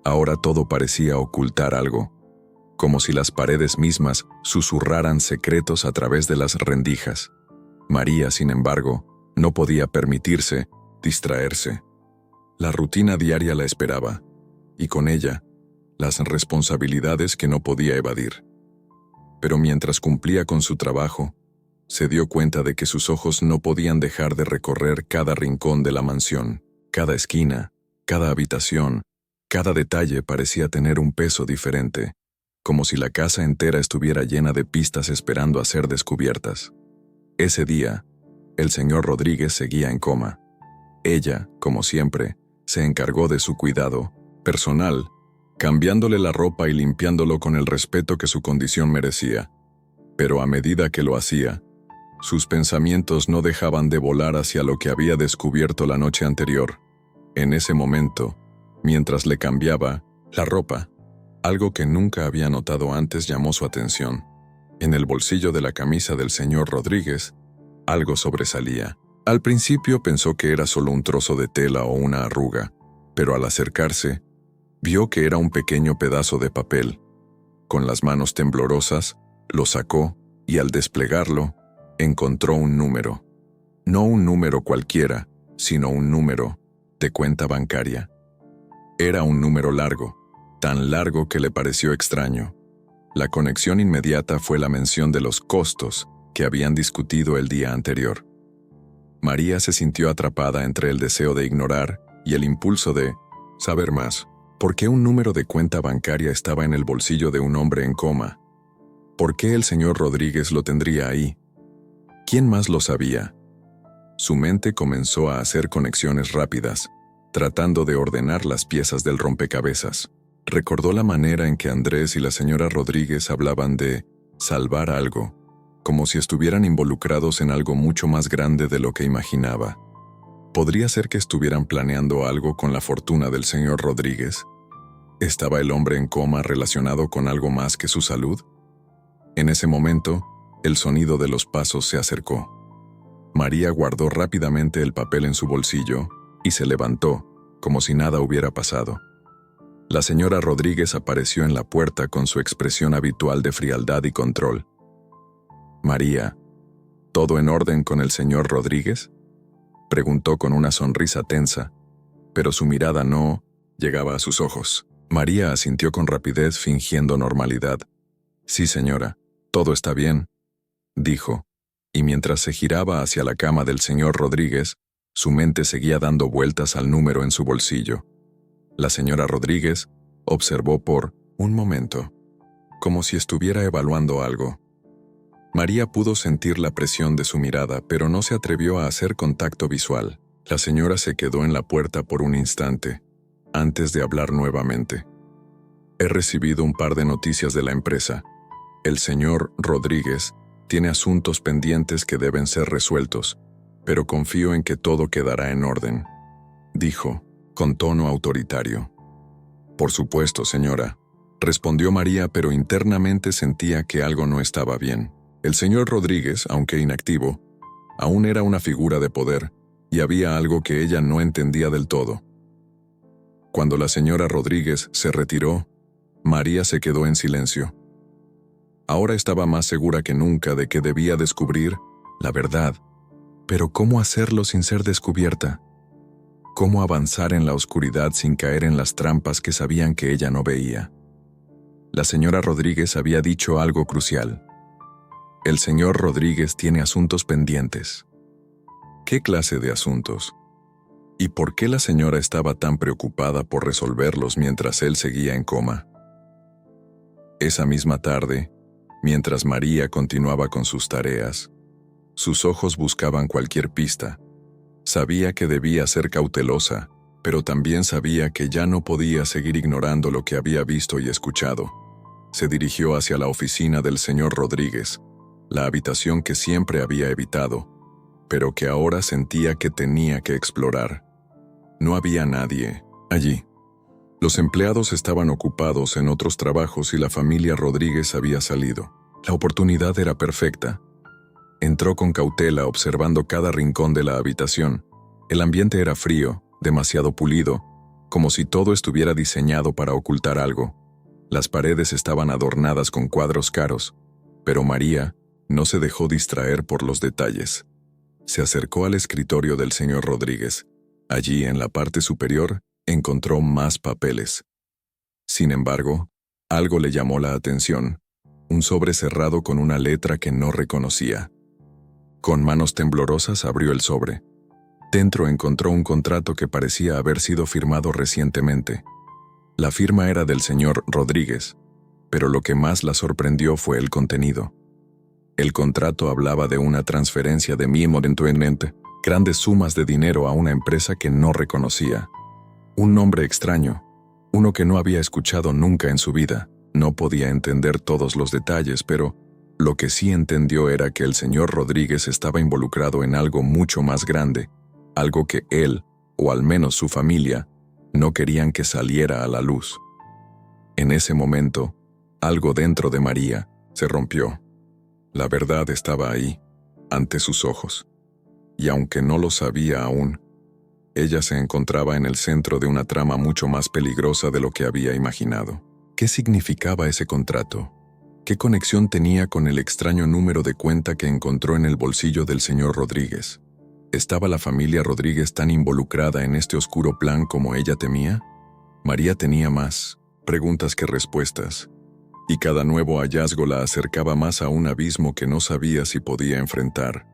[SPEAKER 1] Ahora todo parecía ocultar algo, como si las paredes mismas susurraran secretos a través de las rendijas. María, sin embargo, no podía permitirse distraerse. La rutina diaria la esperaba, y con ella, las responsabilidades que no podía evadir. Pero mientras cumplía con su trabajo, se dio cuenta de que sus ojos no podían dejar de recorrer cada rincón de la mansión, cada esquina, cada habitación, cada detalle parecía tener un peso diferente, como si la casa entera estuviera llena de pistas esperando a ser descubiertas. Ese día, el señor Rodríguez seguía en coma. Ella, como siempre, se encargó de su cuidado personal, cambiándole la ropa y limpiándolo con el respeto que su condición merecía. Pero a medida que lo hacía, sus pensamientos no dejaban de volar hacia lo que había descubierto la noche anterior. En ese momento, mientras le cambiaba la ropa, algo que nunca había notado antes llamó su atención. En el bolsillo de la camisa del señor Rodríguez, algo sobresalía. Al principio pensó que era solo un trozo de tela o una arruga, pero al acercarse, vio que era un pequeño pedazo de papel. Con las manos temblorosas, lo sacó y al desplegarlo, encontró un número. No un número cualquiera, sino un número de cuenta bancaria. Era un número largo, tan largo que le pareció extraño. La conexión inmediata fue la mención de los costos que habían discutido el día anterior. María se sintió atrapada entre el deseo de ignorar y el impulso de saber más. ¿Por qué un número de cuenta bancaria estaba en el bolsillo de un hombre en coma? ¿Por qué el señor Rodríguez lo tendría ahí? ¿Quién más lo sabía? Su mente comenzó a hacer conexiones rápidas, tratando de ordenar las piezas del rompecabezas. Recordó la manera en que Andrés y la señora Rodríguez hablaban de salvar algo, como si estuvieran involucrados en algo mucho más grande de lo que imaginaba. ¿Podría ser que estuvieran planeando algo con la fortuna del señor Rodríguez? ¿Estaba el hombre en coma relacionado con algo más que su salud? En ese momento, el sonido de los pasos se acercó. María guardó rápidamente el papel en su bolsillo y se levantó, como si nada hubiera pasado. La señora Rodríguez apareció en la puerta con su expresión habitual de frialdad y control. «María, ¿todo en orden con el señor Rodríguez?», preguntó con una sonrisa tensa, pero su mirada no llegaba a sus ojos. María asintió con rapidez, fingiendo normalidad. «Sí, señora, todo está bien», dijo, y mientras se giraba hacia la cama del señor Rodríguez, su mente seguía dando vueltas al número en su bolsillo. La señora Rodríguez observó por un momento, como si estuviera evaluando algo. María pudo sentir la presión de su mirada, pero no se atrevió a hacer contacto visual. La señora se quedó en la puerta por un instante, antes de hablar nuevamente. «He recibido un par de noticias de la empresa. El señor Rodríguez tiene asuntos pendientes que deben ser resueltos, pero confío en que todo quedará en orden», dijo, con tono autoritario. «Por supuesto, señora», respondió María, pero internamente sentía que algo no estaba bien. El señor Rodríguez, aunque inactivo, aún era una figura de poder, y había algo que ella no entendía del todo. Cuando la señora Rodríguez se retiró, María se quedó en silencio. Ahora estaba más segura que nunca de que debía descubrir la verdad. Pero ¿cómo hacerlo sin ser descubierta? ¿Cómo avanzar en la oscuridad sin caer en las trampas que sabían que ella no veía? La señora Rodríguez había dicho algo crucial. El señor Rodríguez tiene asuntos pendientes. ¿Qué clase de asuntos? ¿Y por qué la señora estaba tan preocupada por resolverlos mientras él seguía en coma? Esa misma tarde, mientras María continuaba con sus tareas, sus ojos buscaban cualquier pista. Sabía que debía ser cautelosa, pero también sabía que ya no podía seguir ignorando lo que había visto y escuchado. Se dirigió hacia la oficina del señor Rodríguez, la habitación que siempre había evitado, pero que ahora sentía que tenía que explorar. No había nadie allí. Los empleados estaban ocupados en otros trabajos y la familia Rodríguez había salido. La oportunidad era perfecta. Entró con cautela, observando cada rincón de la habitación. El ambiente era frío, demasiado pulido, como si todo estuviera diseñado para ocultar algo. Las paredes estaban adornadas con cuadros caros, pero María no se dejó distraer por los detalles. Se acercó al escritorio del señor Rodríguez. Allí, en la parte superior, encontró más papeles. Sin embargo, algo le llamó la atención: un sobre cerrado con una letra que no reconocía. Con manos temblorosas abrió el sobre. Dentro encontró un contrato que parecía haber sido firmado recientemente. La firma era del señor Rodríguez, pero lo que más la sorprendió fue el contenido. El contrato hablaba de una transferencia de eventualmente grandes sumas de dinero a una empresa que no reconocía. Un nombre extraño, uno que no había escuchado nunca en su vida. No podía entender todos los detalles, pero lo que sí entendió era que el señor Rodríguez estaba involucrado en algo mucho más grande, algo que él, o al menos su familia, no querían que saliera a la luz. En ese momento, algo dentro de María se rompió. La verdad estaba ahí, ante sus ojos. Y aunque no lo sabía aún, ella se encontraba en el centro de una trama mucho más peligrosa de lo que había imaginado. ¿Qué significaba ese contrato? ¿Qué conexión tenía con el extraño número de cuenta que encontró en el bolsillo del señor Rodríguez? ¿Estaba la familia Rodríguez tan involucrada en este oscuro plan como ella temía? María tenía más preguntas que respuestas, y cada nuevo hallazgo la acercaba más a un abismo que no sabía si podía enfrentar.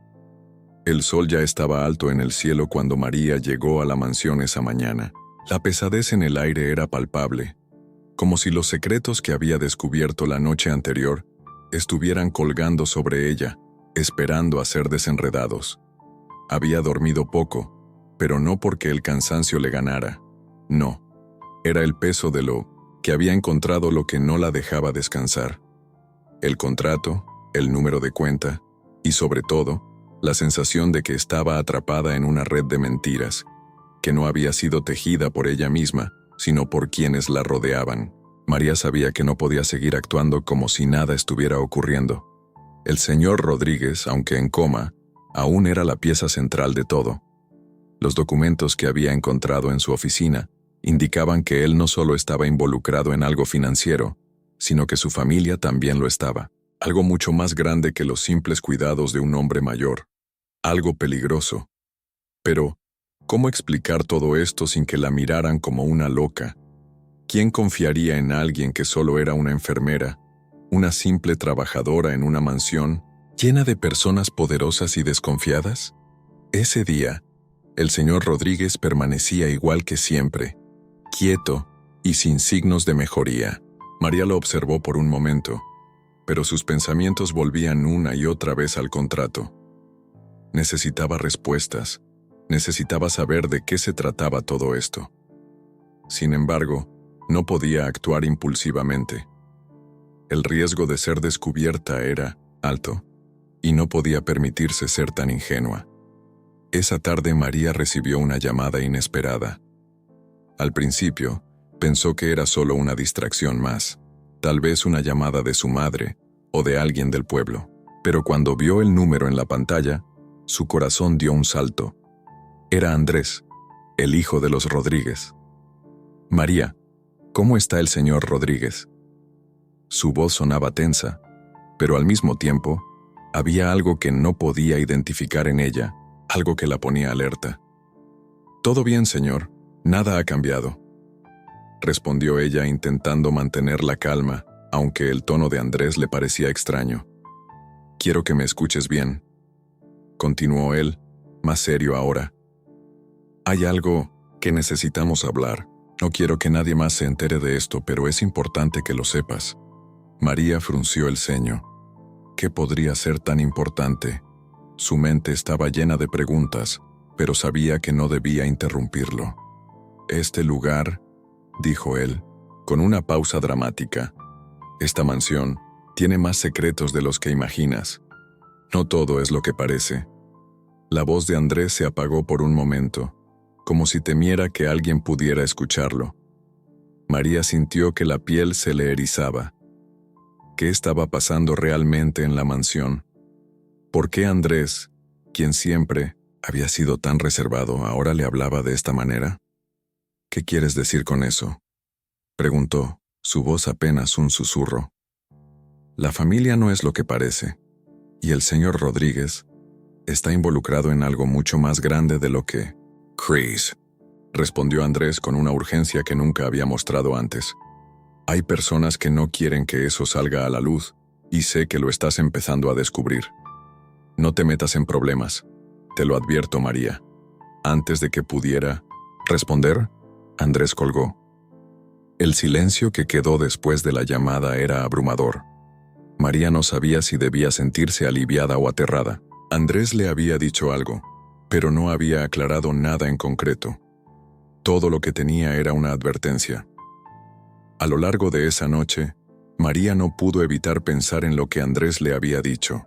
[SPEAKER 1] El sol ya estaba alto en el cielo cuando María llegó a la mansión esa mañana. La pesadez en el aire era palpable, como si los secretos que había descubierto la noche anterior estuvieran colgando sobre ella, esperando a ser desenredados. Había dormido poco, pero no porque el cansancio le ganara. No, era el peso de lo que había encontrado lo que no la dejaba descansar. El contrato, el número de cuenta y, sobre todo, la sensación de que estaba atrapada en una red de mentiras, que no había sido tejida por ella misma, sino por quienes la rodeaban. María sabía que no podía seguir actuando como si nada estuviera ocurriendo. El señor Rodríguez, aunque en coma, aún era la pieza central de todo. Los documentos que había encontrado en su oficina indicaban que él no solo estaba involucrado en algo financiero, sino que su familia también lo estaba. Algo mucho más grande que los simples cuidados de un hombre mayor. Algo peligroso. Pero, ¿cómo explicar todo esto sin que la miraran como una loca? ¿Quién confiaría en alguien que solo era una enfermera, una simple trabajadora en una mansión llena de personas poderosas y desconfiadas? Ese día, el señor Rodríguez permanecía igual que siempre, quieto y sin signos de mejoría. María lo observó por un momento, pero sus pensamientos volvían una y otra vez al contrato. Necesitaba respuestas, necesitaba saber de qué se trataba todo esto. Sin embargo, no podía actuar impulsivamente. El riesgo de ser descubierta era alto, y no podía permitirse ser tan ingenua. Esa tarde María recibió una llamada inesperada. Al principio, pensó que era solo una distracción más, tal vez una llamada de su madre o de alguien del pueblo. Pero cuando vio el número en la pantalla, su corazón dio un salto. Era Andrés, el hijo de los Rodríguez. «María, ¿cómo está el señor Rodríguez?». Su voz sonaba tensa, pero al mismo tiempo, había algo que no podía identificar en ella, algo que la ponía alerta. «Todo bien, señor, nada ha cambiado», respondió ella intentando mantener la calma, aunque el tono de Andrés le parecía extraño. «Quiero que me escuches bien», continuó él, más serio ahora. «Hay algo que necesitamos hablar. No quiero que nadie más se entere de esto, pero es importante que lo sepas». María frunció el ceño. ¿Qué podría ser tan importante? Su mente estaba llena de preguntas, pero sabía que no debía interrumpirlo. «Este lugar», dijo él, con una pausa dramática. «Esta mansión tiene más secretos de los que imaginas. No todo es lo que parece». La voz de Andrés se apagó por un momento, como si temiera que alguien pudiera escucharlo. María sintió que la piel se le erizaba. ¿Qué estaba pasando realmente en la mansión? ¿Por qué Andrés, quien siempre había sido tan reservado, ahora le hablaba de esta manera? «¿Qué quieres decir con eso?», preguntó, su voz apenas un susurro. «La familia no es lo que parece, y el señor Rodríguez está involucrado en algo mucho más grande de lo que...». «Chris», respondió Andrés con una urgencia que nunca había mostrado antes. «Hay personas que no quieren que eso salga a la luz, y sé que lo estás empezando a descubrir. No te metas en problemas, te lo advierto, María». Antes de que pudiera responder, Andrés colgó. El silencio que quedó después de la llamada era abrumador. María no sabía si debía sentirse aliviada o aterrada. Andrés le había dicho algo, pero no había aclarado nada en concreto. Todo lo que tenía era una advertencia. A lo largo de esa noche, María no pudo evitar pensar en lo que Andrés le había dicho.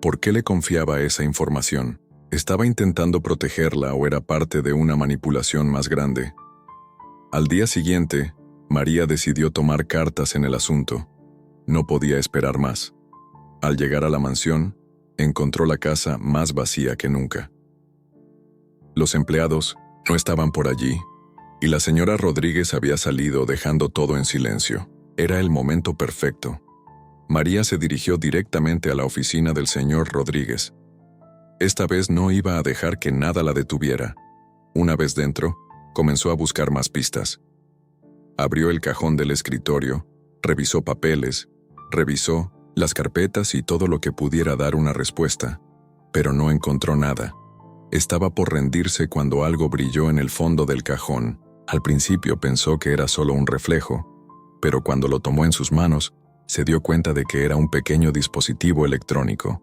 [SPEAKER 1] ¿Por qué le confiaba esa información? ¿Estaba intentando protegerla o era parte de una manipulación más grande? Al día siguiente, María decidió tomar cartas en el asunto. No podía esperar más. Al llegar a la mansión, encontró la casa más vacía que nunca. Los empleados no estaban por allí, y la señora Rodríguez había salido dejando todo en silencio. Era el momento perfecto. María se dirigió directamente a la oficina del señor Rodríguez. Esta vez no iba a dejar que nada la detuviera. Una vez dentro, comenzó a buscar más pistas. Abrió el cajón del escritorio, revisó papeles, revisó las carpetas y todo lo que pudiera dar una respuesta, pero no encontró nada. Estaba por rendirse cuando algo brilló en el fondo del cajón. Al principio pensó que era solo un reflejo, pero cuando lo tomó en sus manos, se dio cuenta de que era un pequeño dispositivo electrónico.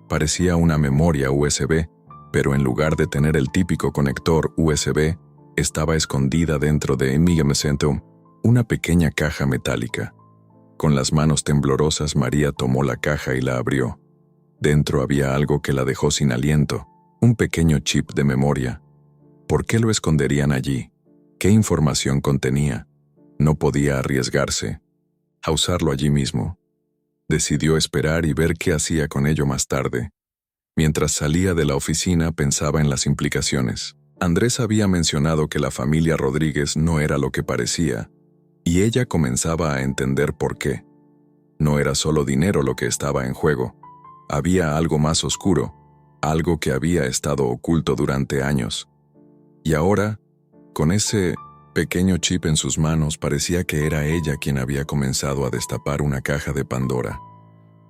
[SPEAKER 1] Parecía una memoria USB, pero en lugar de tener el típico conector USB, estaba escondida dentro de una pequeña caja metálica. Con las manos temblorosas, María tomó la caja y la abrió. Dentro había algo que la dejó sin aliento, un pequeño chip de memoria. ¿Por qué lo esconderían allí? ¿Qué información contenía? No podía arriesgarse a usarlo allí mismo. Decidió esperar y ver qué hacía con ello más tarde. Mientras salía de la oficina pensaba en las implicaciones. Andrés había mencionado que la familia Rodríguez no era lo que parecía, y ella comenzaba a entender por qué. No era solo dinero lo que estaba en juego. Había algo más oscuro, algo que había estado oculto durante años. Y ahora, con ese pequeño chip en sus manos, parecía que era ella quien había comenzado a destapar una caja de Pandora.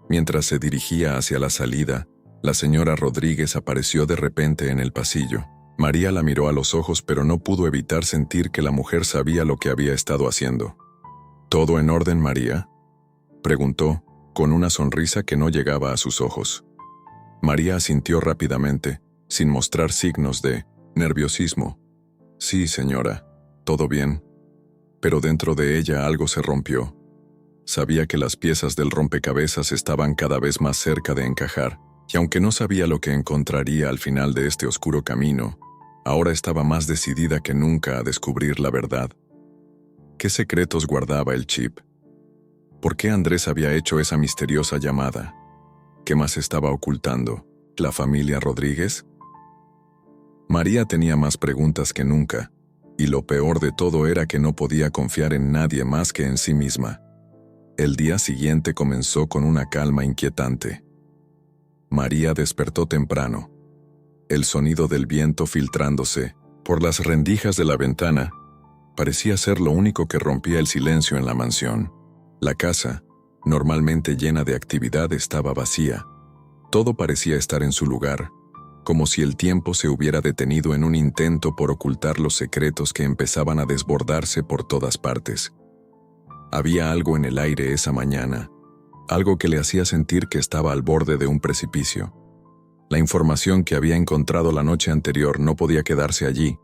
[SPEAKER 1] Mientras se dirigía hacia la salida, la señora Rodríguez apareció de repente en el pasillo. María la miró a los ojos, pero no pudo evitar sentir que la mujer sabía lo que había estado haciendo. ¿Todo en orden, María?, preguntó, con una sonrisa que no llegaba a sus ojos. María asintió rápidamente, sin mostrar signos de nerviosismo. Sí, señora, todo bien. Pero dentro de ella algo se rompió. Sabía que las piezas del rompecabezas estaban cada vez más cerca de encajar, y aunque no sabía lo que encontraría al final de este oscuro camino, ahora estaba más decidida que nunca a descubrir la verdad. ¿Qué secretos guardaba el chip? ¿Por qué Andrés había hecho esa misteriosa llamada? ¿Qué más estaba ocultando? ¿La familia Rodríguez? María tenía más preguntas que nunca, y lo peor de todo era que no podía confiar en nadie más que en sí misma. El día siguiente comenzó con una calma inquietante. María despertó temprano. El sonido del viento filtrándose por las rendijas de la ventana parecía ser lo único que rompía el silencio en la mansión. La casa, normalmente llena de actividad, estaba vacía. Todo parecía estar en su lugar, como si el tiempo se hubiera detenido en un intento por ocultar los secretos que empezaban a desbordarse por todas partes. Había algo en el aire esa mañana, algo que le hacía sentir que estaba al borde de un precipicio. La información que había encontrado la noche anterior no podía quedarse allí,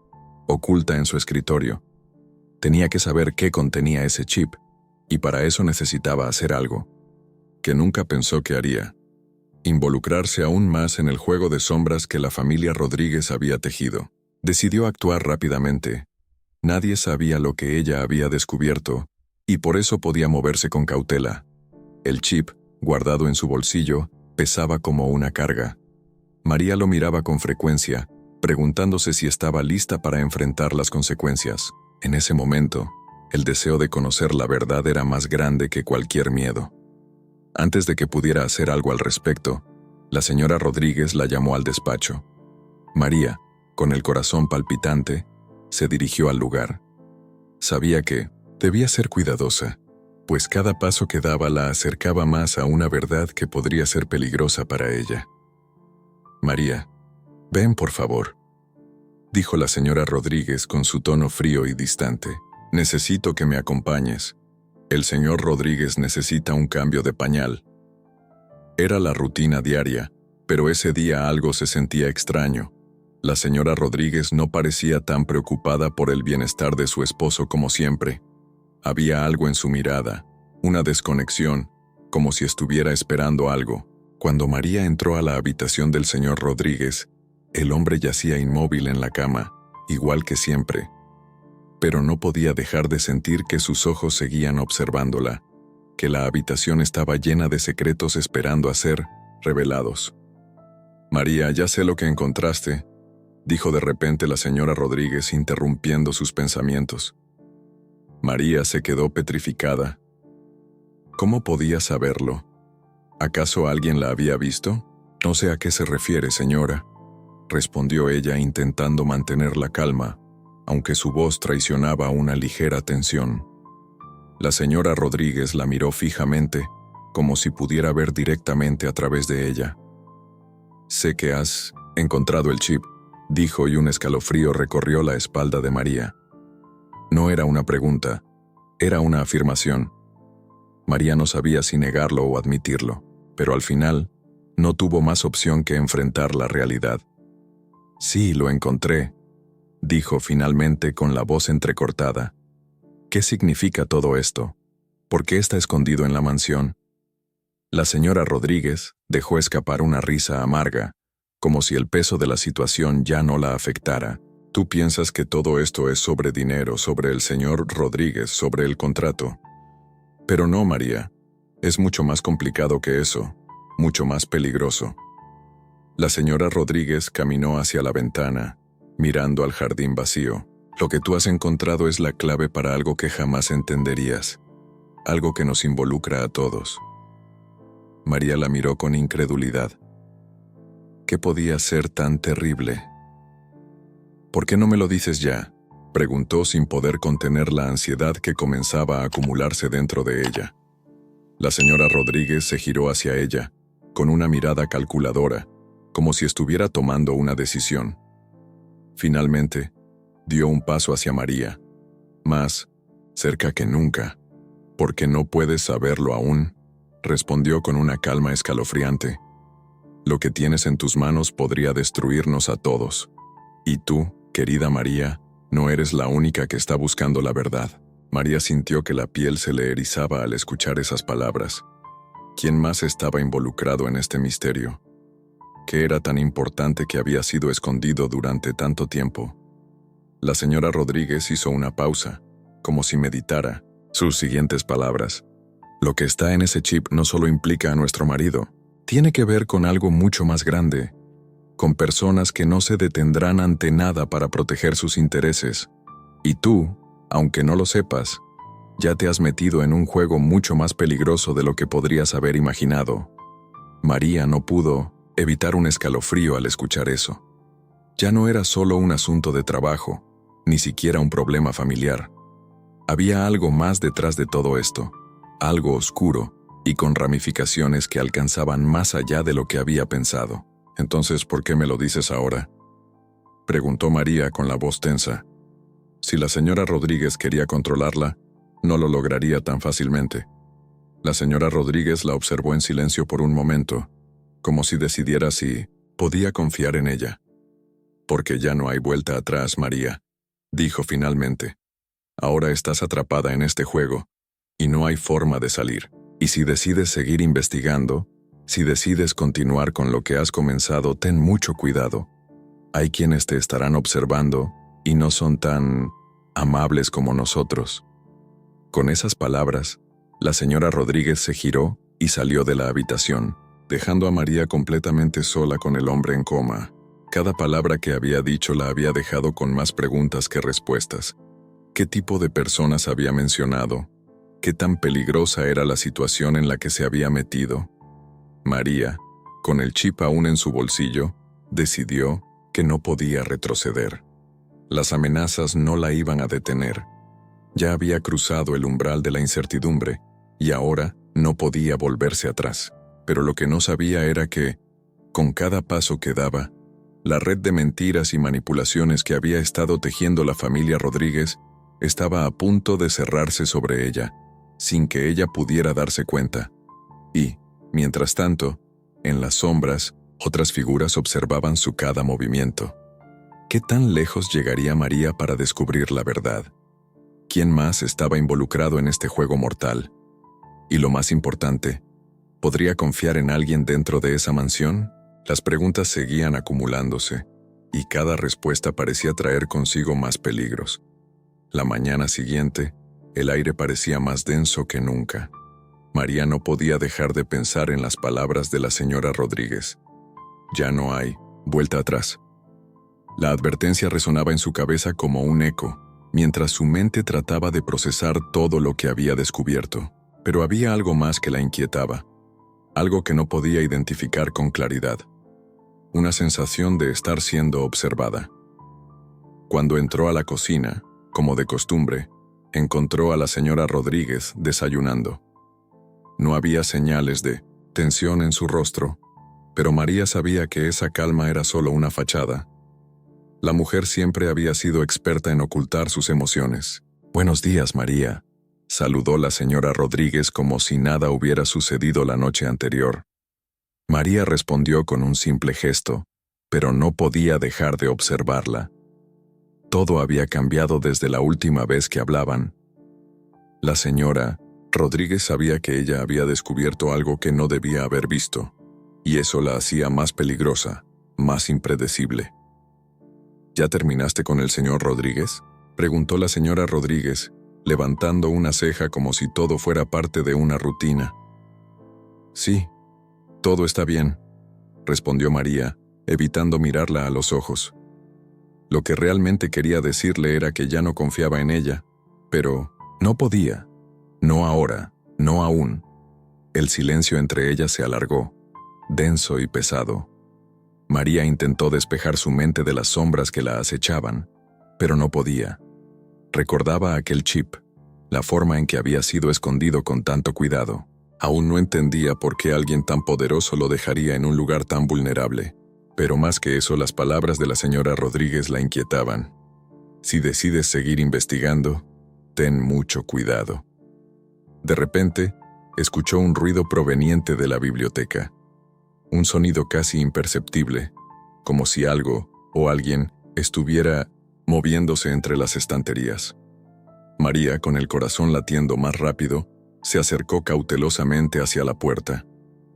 [SPEAKER 1] oculta en su escritorio. Tenía que saber qué contenía ese chip, y para eso necesitaba hacer algo, que nunca pensó que haría: involucrarse aún más en el juego de sombras que la familia Rodríguez había tejido. Decidió actuar rápidamente. Nadie sabía lo que ella había descubierto, y por eso podía moverse con cautela. El chip, guardado en su bolsillo, pesaba como una carga. María lo miraba con frecuencia, preguntándose si estaba lista para enfrentar las consecuencias. En ese momento, el deseo de conocer la verdad era más grande que cualquier miedo. Antes de que pudiera hacer algo al respecto, la señora Rodríguez la llamó al despacho. María, con el corazón palpitante, se dirigió al lugar. Sabía que debía ser cuidadosa, pues cada paso que daba la acercaba más a una verdad que podría ser peligrosa para ella. María, ven por favor, dijo la señora Rodríguez con su tono frío y distante. Necesito que me acompañes. El señor Rodríguez necesita un cambio de pañal. Era la rutina diaria, pero ese día algo se sentía extraño. La señora Rodríguez no parecía tan preocupada por el bienestar de su esposo como siempre. Había algo en su mirada, una desconexión, como si estuviera esperando algo. Cuando María entró a la habitación del señor Rodríguez, el hombre yacía inmóvil en la cama, igual que siempre. Pero no podía dejar de sentir que sus ojos seguían observándola, que la habitación estaba llena de secretos esperando a ser revelados. María, ya sé lo que encontraste, dijo de repente la señora Rodríguez, interrumpiendo sus pensamientos. María se quedó petrificada. ¿Cómo podía saberlo? ¿Acaso alguien la había visto? No sé a qué se refiere, señora, respondió ella intentando mantener la calma, aunque su voz traicionaba una ligera tensión. La señora Rodríguez la miró fijamente, como si pudiera ver directamente a través de ella. Sé que has encontrado el chip, dijo, y un escalofrío recorrió la espalda de María. No era una pregunta, era una afirmación. María no sabía si negarlo o admitirlo, pero al final no tuvo más opción que enfrentar la realidad. Sí, lo encontré, dijo finalmente con la voz entrecortada. ¿Qué significa todo esto? ¿Por qué está escondido en la mansión? La señora Rodríguez dejó escapar una risa amarga, como si el peso de la situación ya no la afectara. Tú piensas que todo esto es sobre dinero, sobre el señor Rodríguez, sobre el contrato. Pero no, María. Es mucho más complicado que eso, mucho más peligroso. La señora Rodríguez caminó hacia la ventana, mirando al jardín vacío. Lo que tú has encontrado es la clave para algo que jamás entenderías, algo que nos involucra a todos. María la miró con incredulidad. ¿Qué podía ser tan terrible? ¿Por qué no me lo dices ya?, preguntó sin poder contener la ansiedad que comenzaba a acumularse dentro de ella. La señora Rodríguez se giró hacia ella, con una mirada calculadora, como si estuviera tomando una decisión. Finalmente, dio un paso hacia María, más cerca que nunca. «¿Porque no puedes saberlo aún?», respondió con una calma escalofriante. «Lo que tienes en tus manos podría destruirnos a todos. Y tú, querida María, no eres la única que está buscando la verdad». María sintió que la piel se le erizaba al escuchar esas palabras. ¿Quién más estaba involucrado en este misterio? ¿Qué era tan importante que había sido escondido durante tanto tiempo? La señora Rodríguez hizo una pausa, como si meditara sus siguientes palabras. «Lo que está en ese chip no solo implica a nuestro marido, tiene que ver con algo mucho más grande, con personas que no se detendrán ante nada para proteger sus intereses. Y tú, aunque no lo sepas, ya te has metido en un juego mucho más peligroso de lo que podrías haber imaginado». María no pudo evitar un escalofrío al escuchar eso. Ya no era solo un asunto de trabajo, ni siquiera un problema familiar. Había algo más detrás de todo esto, algo oscuro y con ramificaciones que alcanzaban más allá de lo que había pensado. «Entonces, ¿por qué me lo dices ahora?», preguntó María con la voz tensa. Si la señora Rodríguez quería controlarla, no lo lograría tan fácilmente. La señora Rodríguez la observó en silencio por un momento, como si decidiera si podía confiar en ella. «Porque ya no hay vuelta atrás, María», dijo finalmente. «Ahora estás atrapada en este juego, y no hay forma de salir. Y si decides seguir investigando, si decides continuar con lo que has comenzado, ten mucho cuidado. Hay quienes te estarán observando y no son tan amables como nosotros». Con esas palabras, la señora Rodríguez se giró y salió de la habitación, dejando a María completamente sola con el hombre en coma. Cada palabra que había dicho la había dejado con más preguntas que respuestas. ¿Qué tipo de personas había mencionado? ¿Qué tan peligrosa era la situación en la que se había metido? María, con el chip aún en su bolsillo, decidió que no podía retroceder. Las amenazas no la iban a detener. Ya había cruzado el umbral de la incertidumbre y ahora no podía volverse atrás. Pero lo que no sabía era que, con cada paso que daba, la red de mentiras y manipulaciones que había estado tejiendo la familia Rodríguez estaba a punto de cerrarse sobre ella, sin que ella pudiera darse cuenta. Y, mientras tanto, en las sombras, otras figuras observaban su cada movimiento. ¿Qué tan lejos llegaría María para descubrir la verdad? ¿Quién más estaba involucrado en este juego mortal? Y lo más importante, ¿podría confiar en alguien dentro de esa mansión? Las preguntas seguían acumulándose, y cada respuesta parecía traer consigo más peligros. La mañana siguiente, el aire parecía más denso que nunca. María no podía dejar de pensar en las palabras de la señora Rodríguez. «Ya no hay vuelta atrás». La advertencia resonaba en su cabeza como un eco, mientras su mente trataba de procesar todo lo que había descubierto. Pero había algo más que la inquietaba, algo que no podía identificar con claridad. Una sensación de estar siendo observada. Cuando entró a la cocina, como de costumbre, encontró a la señora Rodríguez desayunando. No había señales de tensión en su rostro, pero María sabía que esa calma era solo una fachada. La mujer siempre había sido experta en ocultar sus emociones. «Buenos días, María», saludó la señora Rodríguez como si nada hubiera sucedido la noche anterior. María respondió con un simple gesto, pero no podía dejar de observarla. Todo había cambiado desde la última vez que hablaban. La señora Rodríguez sabía que ella había descubierto algo que no debía haber visto, y eso la hacía más peligrosa, más impredecible. ¿Ya terminaste con el señor Rodríguez?, preguntó la señora Rodríguez, levantando una ceja como si todo fuera parte de una rutina. Sí, todo está bien, respondió María, evitando mirarla a los ojos. Lo que realmente quería decirle era que ya no confiaba en ella, pero no podía. No ahora, no aún. El silencio entre ellas se alargó, denso y pesado. María intentó despejar su mente de las sombras que la acechaban, pero no podía. Recordaba aquel chip, la forma en que había sido escondido con tanto cuidado. Aún no entendía por qué alguien tan poderoso lo dejaría en un lugar tan vulnerable. Pero más que eso, las palabras de la señora Rodríguez la inquietaban. Si decides seguir investigando, ten mucho cuidado. De repente, escuchó un ruido proveniente de la biblioteca. Un sonido casi imperceptible, como si algo o alguien estuviera moviéndose entre las estanterías. María, con el corazón latiendo más rápido, se acercó cautelosamente hacia la puerta.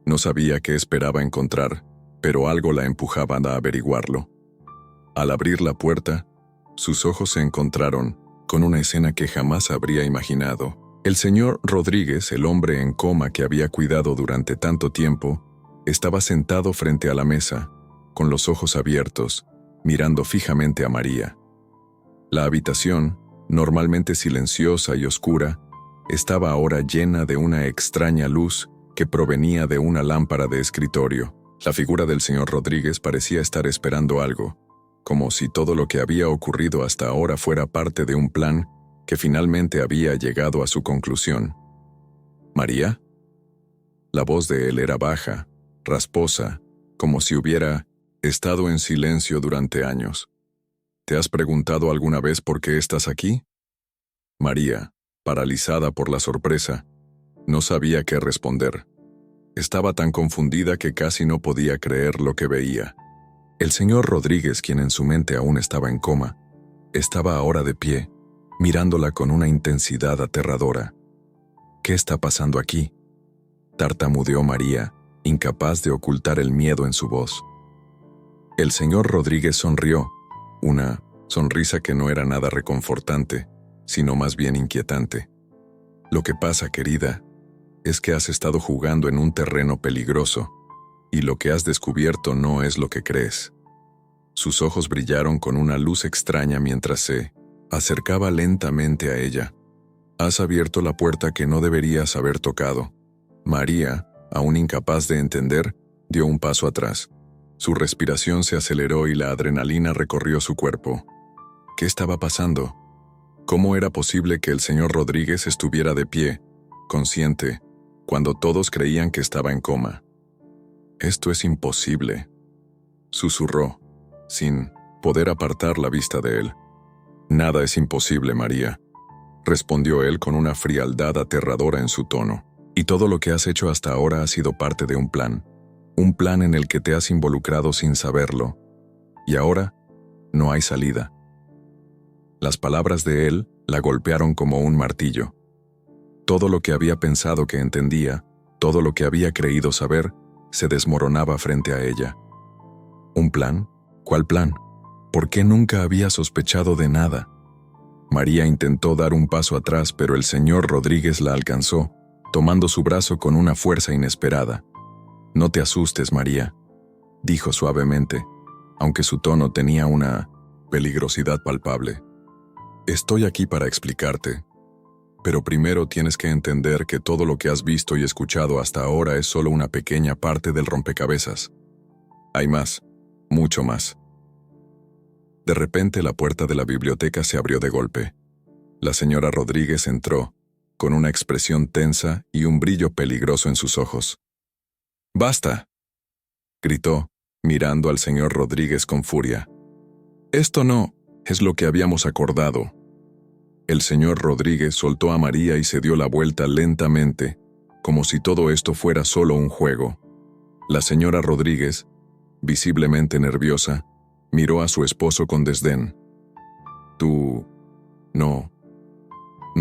[SPEAKER 1] No sabía qué esperaba encontrar, pero algo la empujaba a averiguarlo. Al abrir la puerta, sus ojos se encontraron con una escena que jamás habría imaginado. El señor Rodríguez, el hombre en coma que había cuidado durante tanto tiempo, estaba sentado frente a la mesa, con los ojos abiertos, mirando fijamente a María. La habitación, normalmente silenciosa y oscura, estaba ahora llena de una extraña luz que provenía de una lámpara de escritorio. La figura del señor Rodríguez parecía estar esperando algo, como si todo lo que había ocurrido hasta ahora fuera parte de un plan que finalmente había llegado a su conclusión. ¿María? La voz de él era baja, rasposa, como si hubiera estado en silencio durante años. ¿Te has preguntado alguna vez por qué estás aquí? María, paralizada por la sorpresa, no sabía qué responder. Estaba tan confundida que casi no podía creer lo que veía. El señor Rodríguez, quien en su mente aún estaba en coma, estaba ahora de pie, mirándola con una intensidad aterradora. ¿Qué está pasando aquí?, tartamudeó María, incapaz de ocultar el miedo en su voz. El señor Rodríguez sonrió, una sonrisa que no era nada reconfortante, sino más bien inquietante. Lo que pasa, querida, es que has estado jugando en un terreno peligroso, y lo que has descubierto no es lo que crees. Sus ojos brillaron con una luz extraña mientras se acercaba lentamente a ella. Has abierto la puerta que no deberías haber tocado. María, aún incapaz de entender, dio un paso atrás. Su respiración se aceleró y la adrenalina recorrió su cuerpo. ¿Qué estaba pasando? ¿Cómo era posible que el señor Rodríguez estuviera de pie, consciente, cuando todos creían que estaba en coma? Esto es imposible, susurró, sin poder apartar la vista de él. Nada es imposible, María, respondió él con una frialdad aterradora en su tono. Y todo lo que has hecho hasta ahora ha sido parte de un plan en el que te has involucrado sin saberlo. Y ahora, no hay salida. Las palabras de él la golpearon como un martillo. Todo lo que había pensado que entendía, todo lo que había creído saber, se desmoronaba frente a ella. ¿Un plan? ¿Cuál plan? ¿Por qué nunca había sospechado de nada? María intentó dar un paso atrás, pero el señor Rodríguez la alcanzó, tomando su brazo con una fuerza inesperada. No te asustes, María, dijo suavemente, aunque su tono tenía una peligrosidad palpable. Estoy aquí para explicarte, pero primero tienes que entender que todo lo que has visto y escuchado hasta ahora es solo una pequeña parte del rompecabezas. Hay más, mucho más. De repente la puerta de la biblioteca se abrió de golpe. La señora Rodríguez entró, con una expresión tensa y un brillo peligroso en sus ojos. «¡Basta!», gritó, mirando al señor Rodríguez con furia. «Esto no es lo que habíamos acordado». El señor Rodríguez soltó a María y se dio la vuelta lentamente, como si todo esto fuera solo un juego. La señora Rodríguez, visiblemente nerviosa, miró a su esposo con desdén. «Tú... no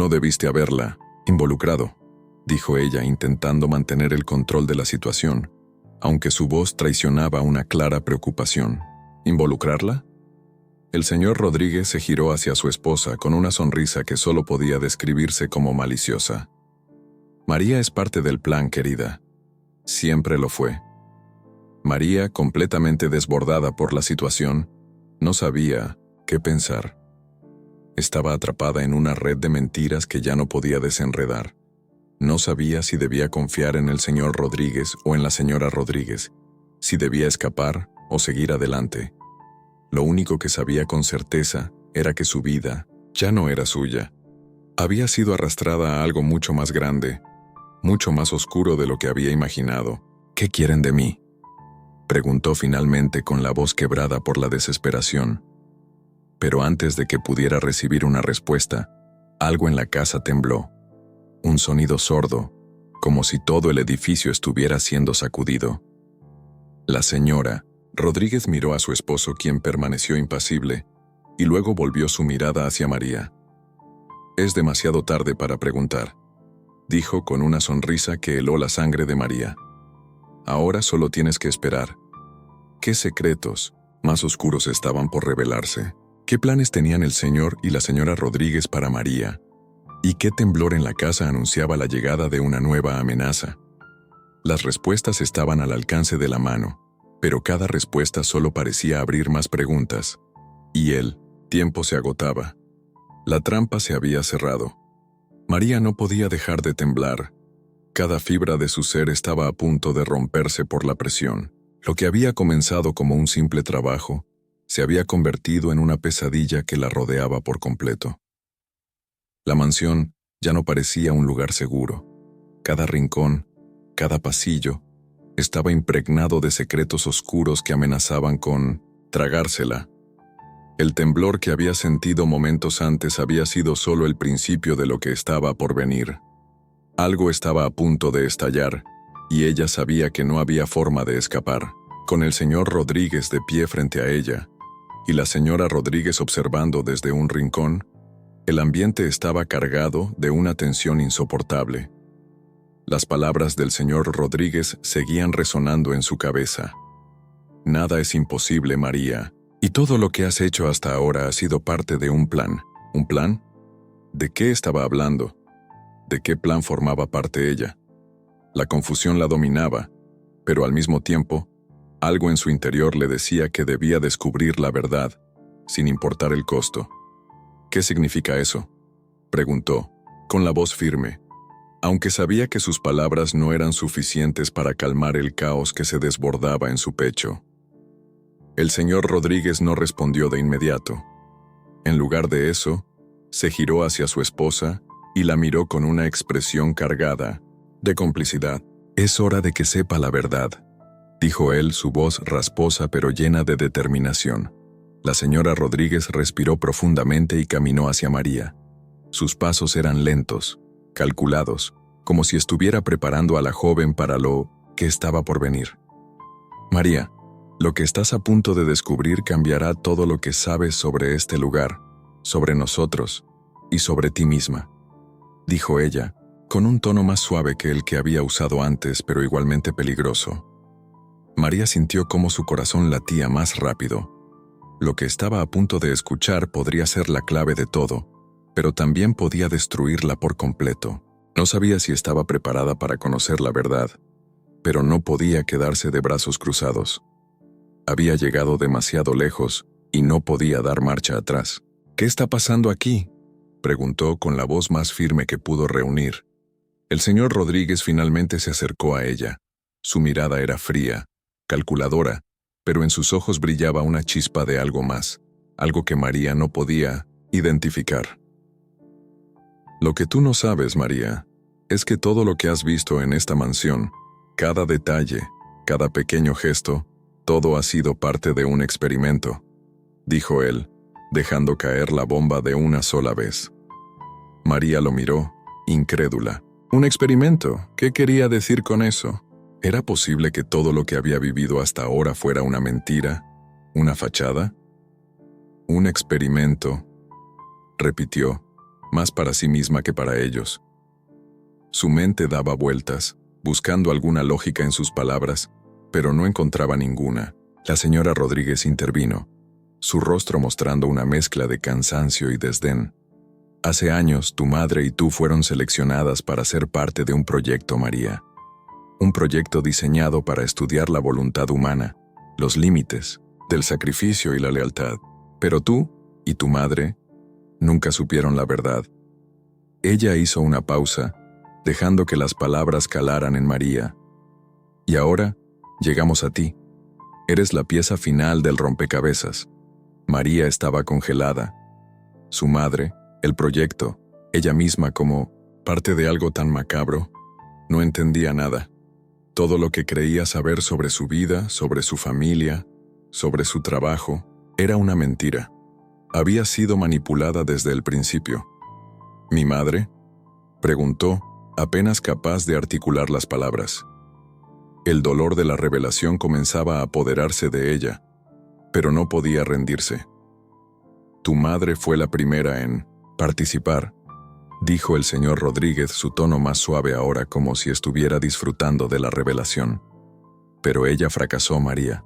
[SPEAKER 1] debiste haberla involucrado», dijo ella intentando mantener el control de la situación, aunque su voz traicionaba una clara preocupación. «¿Involucrarla? El señor Rodríguez se giró hacia su esposa con una sonrisa que solo podía describirse como maliciosa. María es parte del plan, querida. Siempre lo fue. María, completamente desbordada por la situación, no sabía qué pensar. Estaba atrapada en una red de mentiras que ya no podía desenredar. No sabía si debía confiar en el señor Rodríguez o en la señora Rodríguez, si debía escapar o seguir adelante. Lo único que sabía con certeza era que su vida ya no era suya. Había sido arrastrada a algo mucho más grande, mucho más oscuro de lo que había imaginado. ¿Qué quieren de mí?, preguntó finalmente con la voz quebrada por la desesperación. Pero antes de que pudiera recibir una respuesta, algo en la casa tembló. Un sonido sordo, como si todo el edificio estuviera siendo sacudido. La señora Rodríguez miró a su esposo, quien permaneció impasible, y luego volvió su mirada hacia María. «Es demasiado tarde para preguntar», dijo con una sonrisa que heló la sangre de María. «Ahora solo tienes que esperar». ¿Qué secretos más oscuros estaban por revelarse? ¿Qué planes tenían el señor y la señora Rodríguez para María? ¿Y qué temblor en la casa anunciaba la llegada de una nueva amenaza? Las respuestas estaban al alcance de la mano, pero cada respuesta solo parecía abrir más preguntas. Y el tiempo se agotaba. La trampa se había cerrado. María no podía dejar de temblar. Cada fibra de su ser estaba a punto de romperse por la presión. Lo que había comenzado como un simple trabajo se había convertido en una pesadilla que la rodeaba por completo. La mansión ya no parecía un lugar seguro. Cada rincón, cada pasillo, estaba impregnado de secretos oscuros que amenazaban con tragársela. El temblor que había sentido momentos antes había sido solo el principio de lo que estaba por venir. Algo estaba a punto de estallar, y ella sabía que no había forma de escapar. Con el señor Rodríguez de pie frente a ella, y la señora Rodríguez observando desde un rincón, el ambiente estaba cargado de una tensión insoportable. Las palabras del señor Rodríguez seguían resonando en su cabeza. «Nada es imposible, María, y todo lo que has hecho hasta ahora ha sido parte de un plan». ¿Un plan? ¿De qué estaba hablando? ¿De qué plan formaba parte ella? La confusión la dominaba, pero al mismo tiempo, algo en su interior le decía que debía descubrir la verdad, sin importar el costo. «¿Qué significa eso?», preguntó, con la voz firme, aunque sabía que sus palabras no eran suficientes para calmar el caos que se desbordaba en su pecho. El señor Rodríguez no respondió de inmediato. En lugar de eso, se giró hacia su esposa y la miró con una expresión cargada de complicidad. «Es hora de que sepa la verdad», dijo él, su voz rasposa pero llena de determinación. La señora Rodríguez respiró profundamente y caminó hacia María. Sus pasos eran lentos, calculados, como si estuviera preparando a la joven para lo que estaba por venir. «María, lo que estás a punto de descubrir cambiará todo lo que sabes sobre este lugar, sobre nosotros y sobre ti misma», dijo ella, con un tono más suave que el que había usado antes, pero igualmente peligroso. María sintió cómo su corazón latía más rápido. Lo que estaba a punto de escuchar podría ser la clave de todo, pero también podía destruirla por completo. No sabía si estaba preparada para conocer la verdad, pero no podía quedarse de brazos cruzados. Había llegado demasiado lejos y no podía dar marcha atrás. «¿Qué está pasando aquí?», preguntó con la voz más firme que pudo reunir. El señor Rodríguez finalmente se acercó a ella. Su mirada era fría, calculadora, pero en sus ojos brillaba una chispa de algo más, algo que María no podía identificar. «Lo que tú no sabes, María, es que todo lo que has visto en esta mansión, cada detalle, cada pequeño gesto, todo ha sido parte de un experimento», dijo él, dejando caer la bomba de una sola vez. María lo miró, incrédula. «¿Un experimento? ¿Qué quería decir con eso? ¿Era posible que todo lo que había vivido hasta ahora fuera una mentira? ¿Una fachada?» «Un experimento», repitió, más para sí misma que para ellos. Su mente daba vueltas, buscando alguna lógica en sus palabras, pero no encontraba ninguna. La señora Rodríguez intervino. su rostro mostrando una mezcla de cansancio y desdén. Hace años, tu madre y tú fueron seleccionadas para ser parte de un proyecto, María. Un proyecto diseñado para estudiar la voluntad humana, los límites del sacrificio y la lealtad. Pero tú y tu madre nunca supieron la verdad. Ella hizo una pausa, dejando que las palabras calaran en María. Y ahora, llegamos a ti. Eres la pieza final del rompecabezas. María estaba congelada. Su madre, el proyecto, ella misma como parte de algo tan macabro, no entendía nada. Todo lo que creía saber sobre su vida, sobre su familia, sobre su trabajo, era una mentira. Había sido manipulada desde el principio. ¿Mi madre?, preguntó, apenas capaz de articular las palabras. El dolor de la revelación comenzaba a apoderarse de ella, pero no podía rendirse. Tu madre fue la primera en participar, dijo el señor Rodríguez, su tono más suave ahora, como si estuviera disfrutando de la revelación. Pero ella fracasó, María.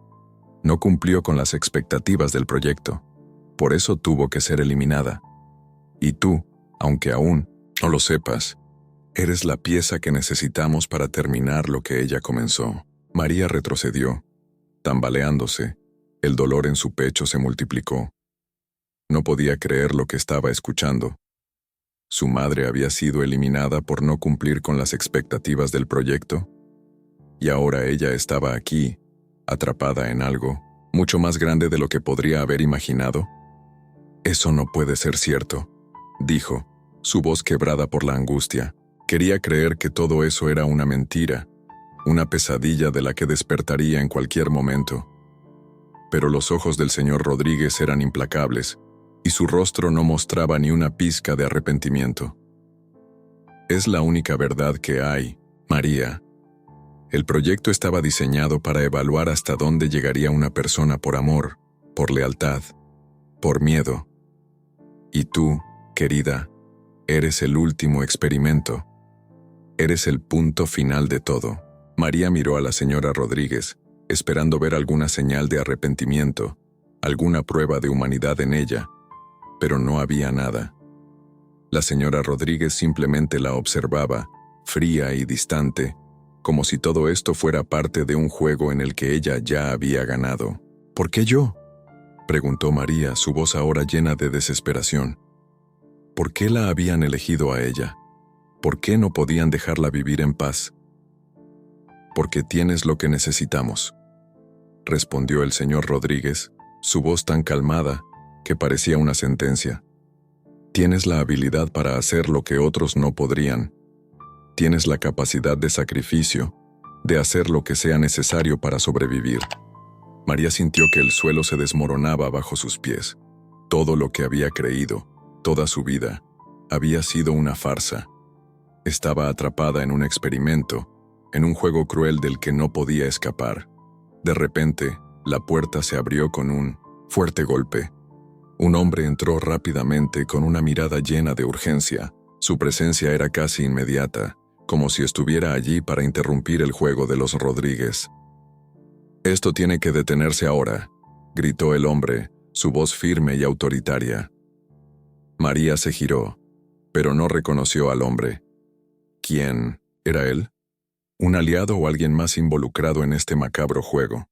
[SPEAKER 1] No cumplió con las expectativas del proyecto. Por eso tuvo que ser eliminada. Y tú, aunque aún no lo sepas, eres la pieza que necesitamos para terminar lo que ella comenzó. María retrocedió, tambaleándose. El dolor en su pecho se multiplicó. No podía creer lo que estaba escuchando. ¿Su madre había sido eliminada por no cumplir con las expectativas del proyecto? Y ahora ella estaba aquí, atrapada en algo mucho más grande de lo que podría haber imaginado. Eso no puede ser cierto, dijo, su voz quebrada por la angustia. Quería creer que todo eso era una mentira, una pesadilla de la que despertaría en cualquier momento. Pero los ojos del señor Rodríguez eran implacables, y su rostro no mostraba ni una pizca de arrepentimiento. Es la única verdad que hay, María. El proyecto estaba diseñado para evaluar hasta dónde llegaría una persona por amor, por lealtad, por miedo. Y tú, querida, eres el último experimento. Eres el punto final de todo. María miró a la señora Rodríguez, esperando ver alguna señal de arrepentimiento, alguna prueba de humanidad en ella, pero no había nada. La señora Rodríguez simplemente la observaba, fría y distante, como si todo esto fuera parte de un juego en el que ella ya había ganado. ¿Por qué yo?, preguntó María, su voz ahora llena de desesperación. ¿Por qué la habían elegido a ella? ¿Por qué no podían dejarla vivir en paz? Porque tienes lo que necesitamos, respondió el señor Rodríguez, su voz tan calmada que parecía una sentencia. Tienes la habilidad para hacer lo que otros no podrían. Tienes la capacidad de sacrificio, de hacer lo que sea necesario para sobrevivir. María sintió que el suelo se desmoronaba bajo sus pies. Todo lo que había creído, toda su vida, había sido una farsa. Estaba atrapada en un experimento, en un juego cruel del que no podía escapar. De repente, la puerta se abrió con un fuerte golpe. Un hombre entró rápidamente con una mirada llena de urgencia. Su presencia era casi inmediata, como si estuviera allí para interrumpir el juego de los Rodríguez. «Esto tiene que detenerse ahora», gritó el hombre, su voz firme y autoritaria. María se giró, pero no reconoció al hombre. ¿Quién era él? ¿Un aliado o alguien más involucrado en este macabro juego?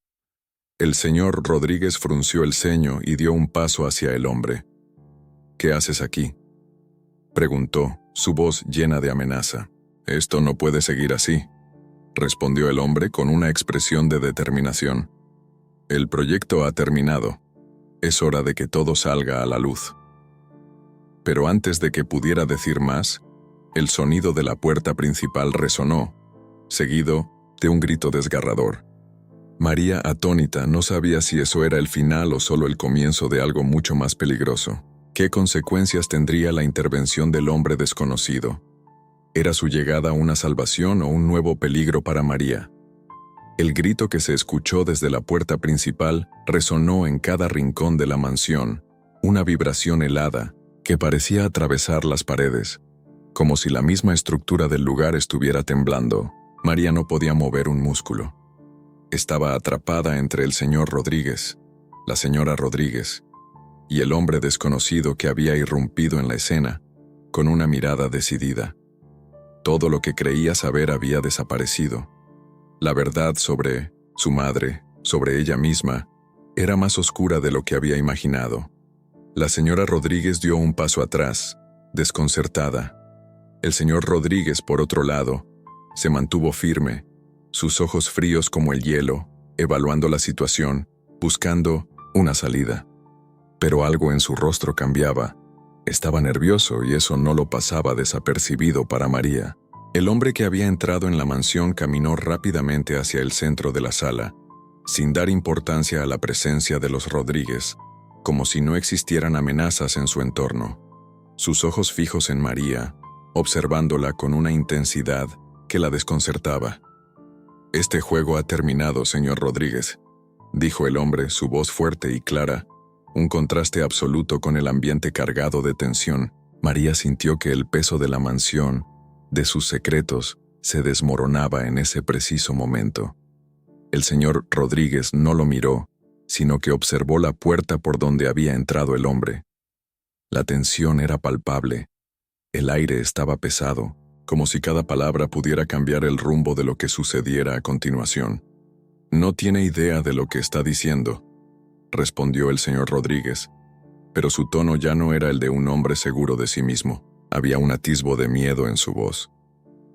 [SPEAKER 1] El señor Rodríguez frunció el ceño y dio un paso hacia el hombre. «¿Qué haces aquí?», preguntó, su voz llena de amenaza. «Esto no puede seguir así», respondió el hombre con una expresión de determinación. «El proyecto ha terminado. Es hora de que todo salga a la luz». Pero antes de que pudiera decir más, el sonido de la puerta principal resonó, seguido de un grito desgarrador. María, atónita, no sabía si eso era el final o solo el comienzo de algo mucho más peligroso. ¿Qué consecuencias tendría la intervención del hombre desconocido? ¿Era su llegada una salvación o un nuevo peligro para María? El grito que se escuchó desde la puerta principal resonó en cada rincón de la mansión, una vibración helada que parecía atravesar las paredes, como si la misma estructura del lugar estuviera temblando. María no podía mover un músculo. Estaba atrapada entre el señor Rodríguez, la señora Rodríguez y el hombre desconocido que había irrumpido en la escena, con una mirada decidida. Todo lo que creía saber había desaparecido. La verdad sobre su madre, sobre ella misma, era más oscura de lo que había imaginado. La señora Rodríguez dio un paso atrás, desconcertada. El señor Rodríguez, por otro lado, se mantuvo firme, sus ojos fríos como el hielo, evaluando la situación, buscando una salida. Pero algo en su rostro cambiaba. Estaba nervioso y eso no lo pasaba desapercibido para María. El hombre que había entrado en la mansión caminó rápidamente hacia el centro de la sala, sin dar importancia a la presencia de los Rodríguez, como si no existieran amenazas en su entorno. Sus ojos fijos en María, observándola con una intensidad que la desconcertaba. «Este juego ha terminado, señor Rodríguez», dijo el hombre, su voz fuerte y clara, un contraste absoluto con el ambiente cargado de tensión. María sintió que el peso de la mansión, de sus secretos, se desmoronaba en ese preciso momento. El señor Rodríguez no lo miró, sino que observó la puerta por donde había entrado el hombre. La tensión era palpable. El aire estaba pesado, como si cada palabra pudiera cambiar el rumbo de lo que sucediera a continuación. «No tiene idea de lo que está diciendo», respondió el señor Rodríguez, pero su tono ya no era el de un hombre seguro de sí mismo. Había un atisbo de miedo en su voz.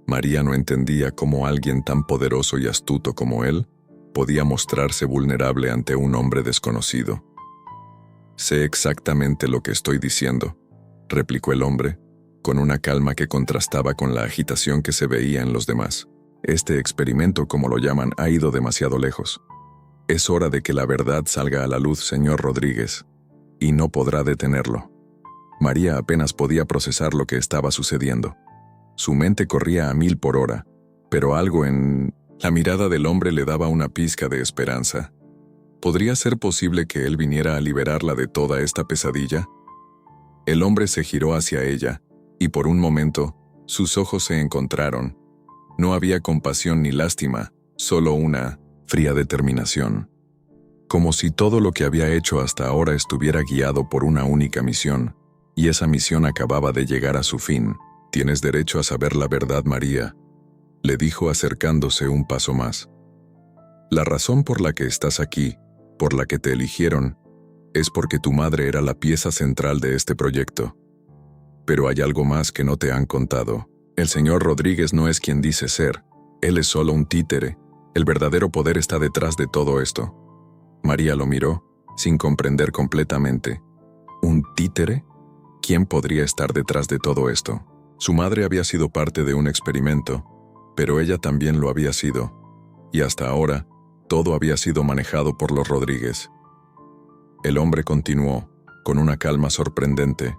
[SPEAKER 1] María no entendía cómo alguien tan poderoso y astuto como él podía mostrarse vulnerable ante un hombre desconocido. «Sé exactamente lo que estoy diciendo», replicó el hombre, con una calma que contrastaba con la agitación que se veía en los demás. «Este experimento, como lo llaman, ha ido demasiado lejos. Es hora de que la verdad salga a la luz, señor Rodríguez, y no podrá detenerlo». María apenas podía procesar lo que estaba sucediendo. Su mente corría a 1000 por hora, pero algo en la mirada del hombre le daba una pizca de esperanza. ¿Podría ser posible que él viniera a liberarla de toda esta pesadilla? El hombre se giró hacia ella, y por un momento, sus ojos se encontraron. No había compasión ni lástima, solo una fría determinación. Como si todo lo que había hecho hasta ahora estuviera guiado por una única misión, y esa misión acababa de llegar a su fin. «Tienes derecho a saber la verdad, María», le dijo acercándose un paso más. «La razón por la que estás aquí, por la que te eligieron, es porque tu madre era la pieza central de este proyecto. Pero hay algo más que no te han contado. El señor Rodríguez no es quien dice ser, él es solo un títere. El verdadero poder está detrás de todo esto». María lo miró, sin comprender completamente. ¿Un títere? ¿Quién podría estar detrás de todo esto? Su madre había sido parte de un experimento, pero ella también lo había sido, y hasta ahora, todo había sido manejado por los Rodríguez. El hombre continuó, con una calma sorprendente.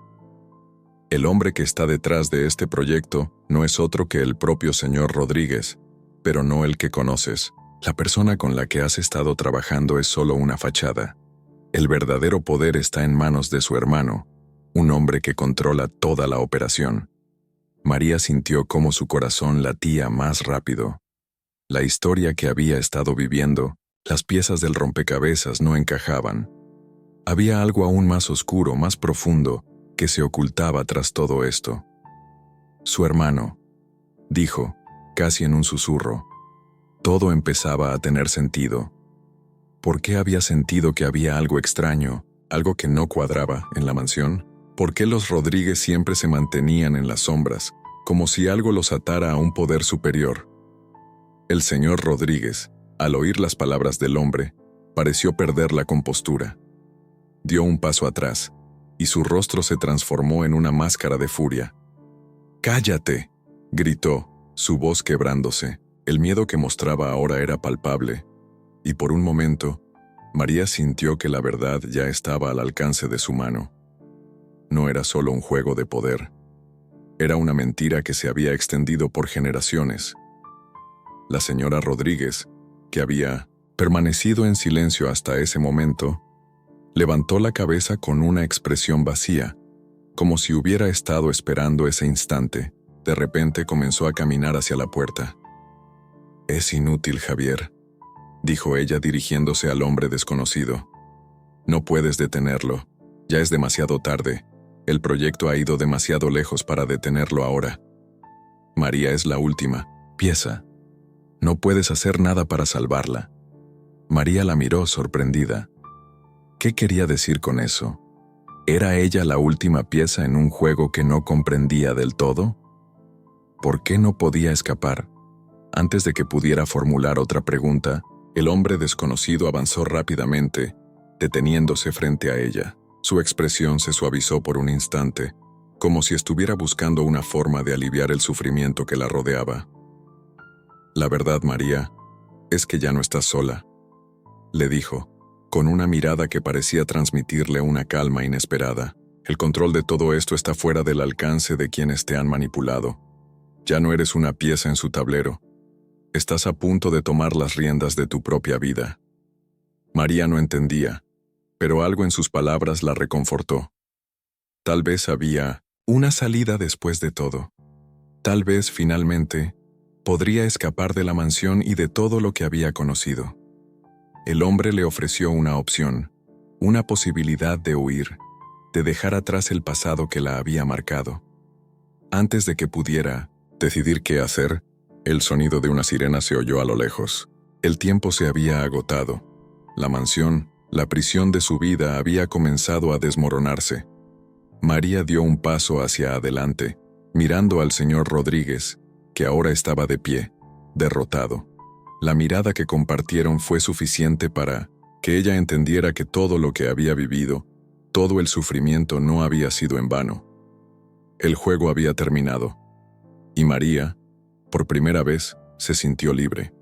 [SPEAKER 1] «El hombre que está detrás de este proyecto no es otro que el propio señor Rodríguez, pero no el que conoces. La persona con la que has estado trabajando es solo una fachada. El verdadero poder está en manos de su hermano, un hombre que controla toda la operación». María sintió cómo su corazón latía más rápido. La historia que había estado viviendo, las piezas del rompecabezas no encajaban. Había algo aún más oscuro, más profundo, que se ocultaba tras todo esto. «Su hermano», dijo, casi en un susurro. Todo empezaba a tener sentido. ¿Por qué había sentido que había algo extraño, algo que no cuadraba en la mansión? ¿Por qué los Rodríguez siempre se mantenían en las sombras, como si algo los atara a un poder superior? El señor Rodríguez, al oír las palabras del hombre, pareció perder la compostura. Dio un paso atrás, y su rostro se transformó en una máscara de furia. «¡Cállate!», gritó, su voz quebrándose. El miedo que mostraba ahora era palpable, y por un momento, María sintió que la verdad ya estaba al alcance de su mano. No era solo un juego de poder. Era una mentira que se había extendido por generaciones. La señora Rodríguez, que había permanecido en silencio hasta ese momento, levantó la cabeza con una expresión vacía, como si hubiera estado esperando ese instante. De repente comenzó a caminar hacia la puerta. «Es inútil, Javier», dijo ella dirigiéndose al hombre desconocido. «No puedes detenerlo. Ya es demasiado tarde. El proyecto ha ido demasiado lejos para detenerlo ahora. María es la última pieza. No puedes hacer nada para salvarla. María la miró sorprendida. ¿Qué quería decir con eso? ¿Era ella la última pieza en un juego que no comprendía del todo? ¿Por qué no podía escapar? Antes de que pudiera formular otra pregunta, el hombre desconocido avanzó rápidamente, deteniéndose frente a ella. Su expresión se suavizó por un instante, como si estuviera buscando una forma de aliviar el sufrimiento que la rodeaba. La verdad, María, es que ya no estás sola, le dijo, con una mirada que parecía transmitirle una calma inesperada. El control de todo esto está fuera del alcance de quienes te han manipulado. Ya no eres una pieza en su tablero. Estás a punto de tomar las riendas de tu propia vida. María no entendía, pero algo en sus palabras la reconfortó. Tal vez había una salida después de todo. Tal vez, finalmente, podría escapar de la mansión y de todo lo que había conocido. El hombre le ofreció una opción, una posibilidad de huir, de dejar atrás el pasado que la había marcado. Antes de que pudiera decidir qué hacer, el sonido de una sirena se oyó a lo lejos. El tiempo se había agotado. La mansión, la prisión de su vida, había comenzado a desmoronarse. María dio un paso hacia adelante, mirando al señor Rodríguez, que ahora estaba de pie, derrotado. La mirada que compartieron fue suficiente para que ella entendiera que todo lo que había vivido, todo el sufrimiento no había sido en vano. El juego había terminado, y María, por primera vez, se sintió libre.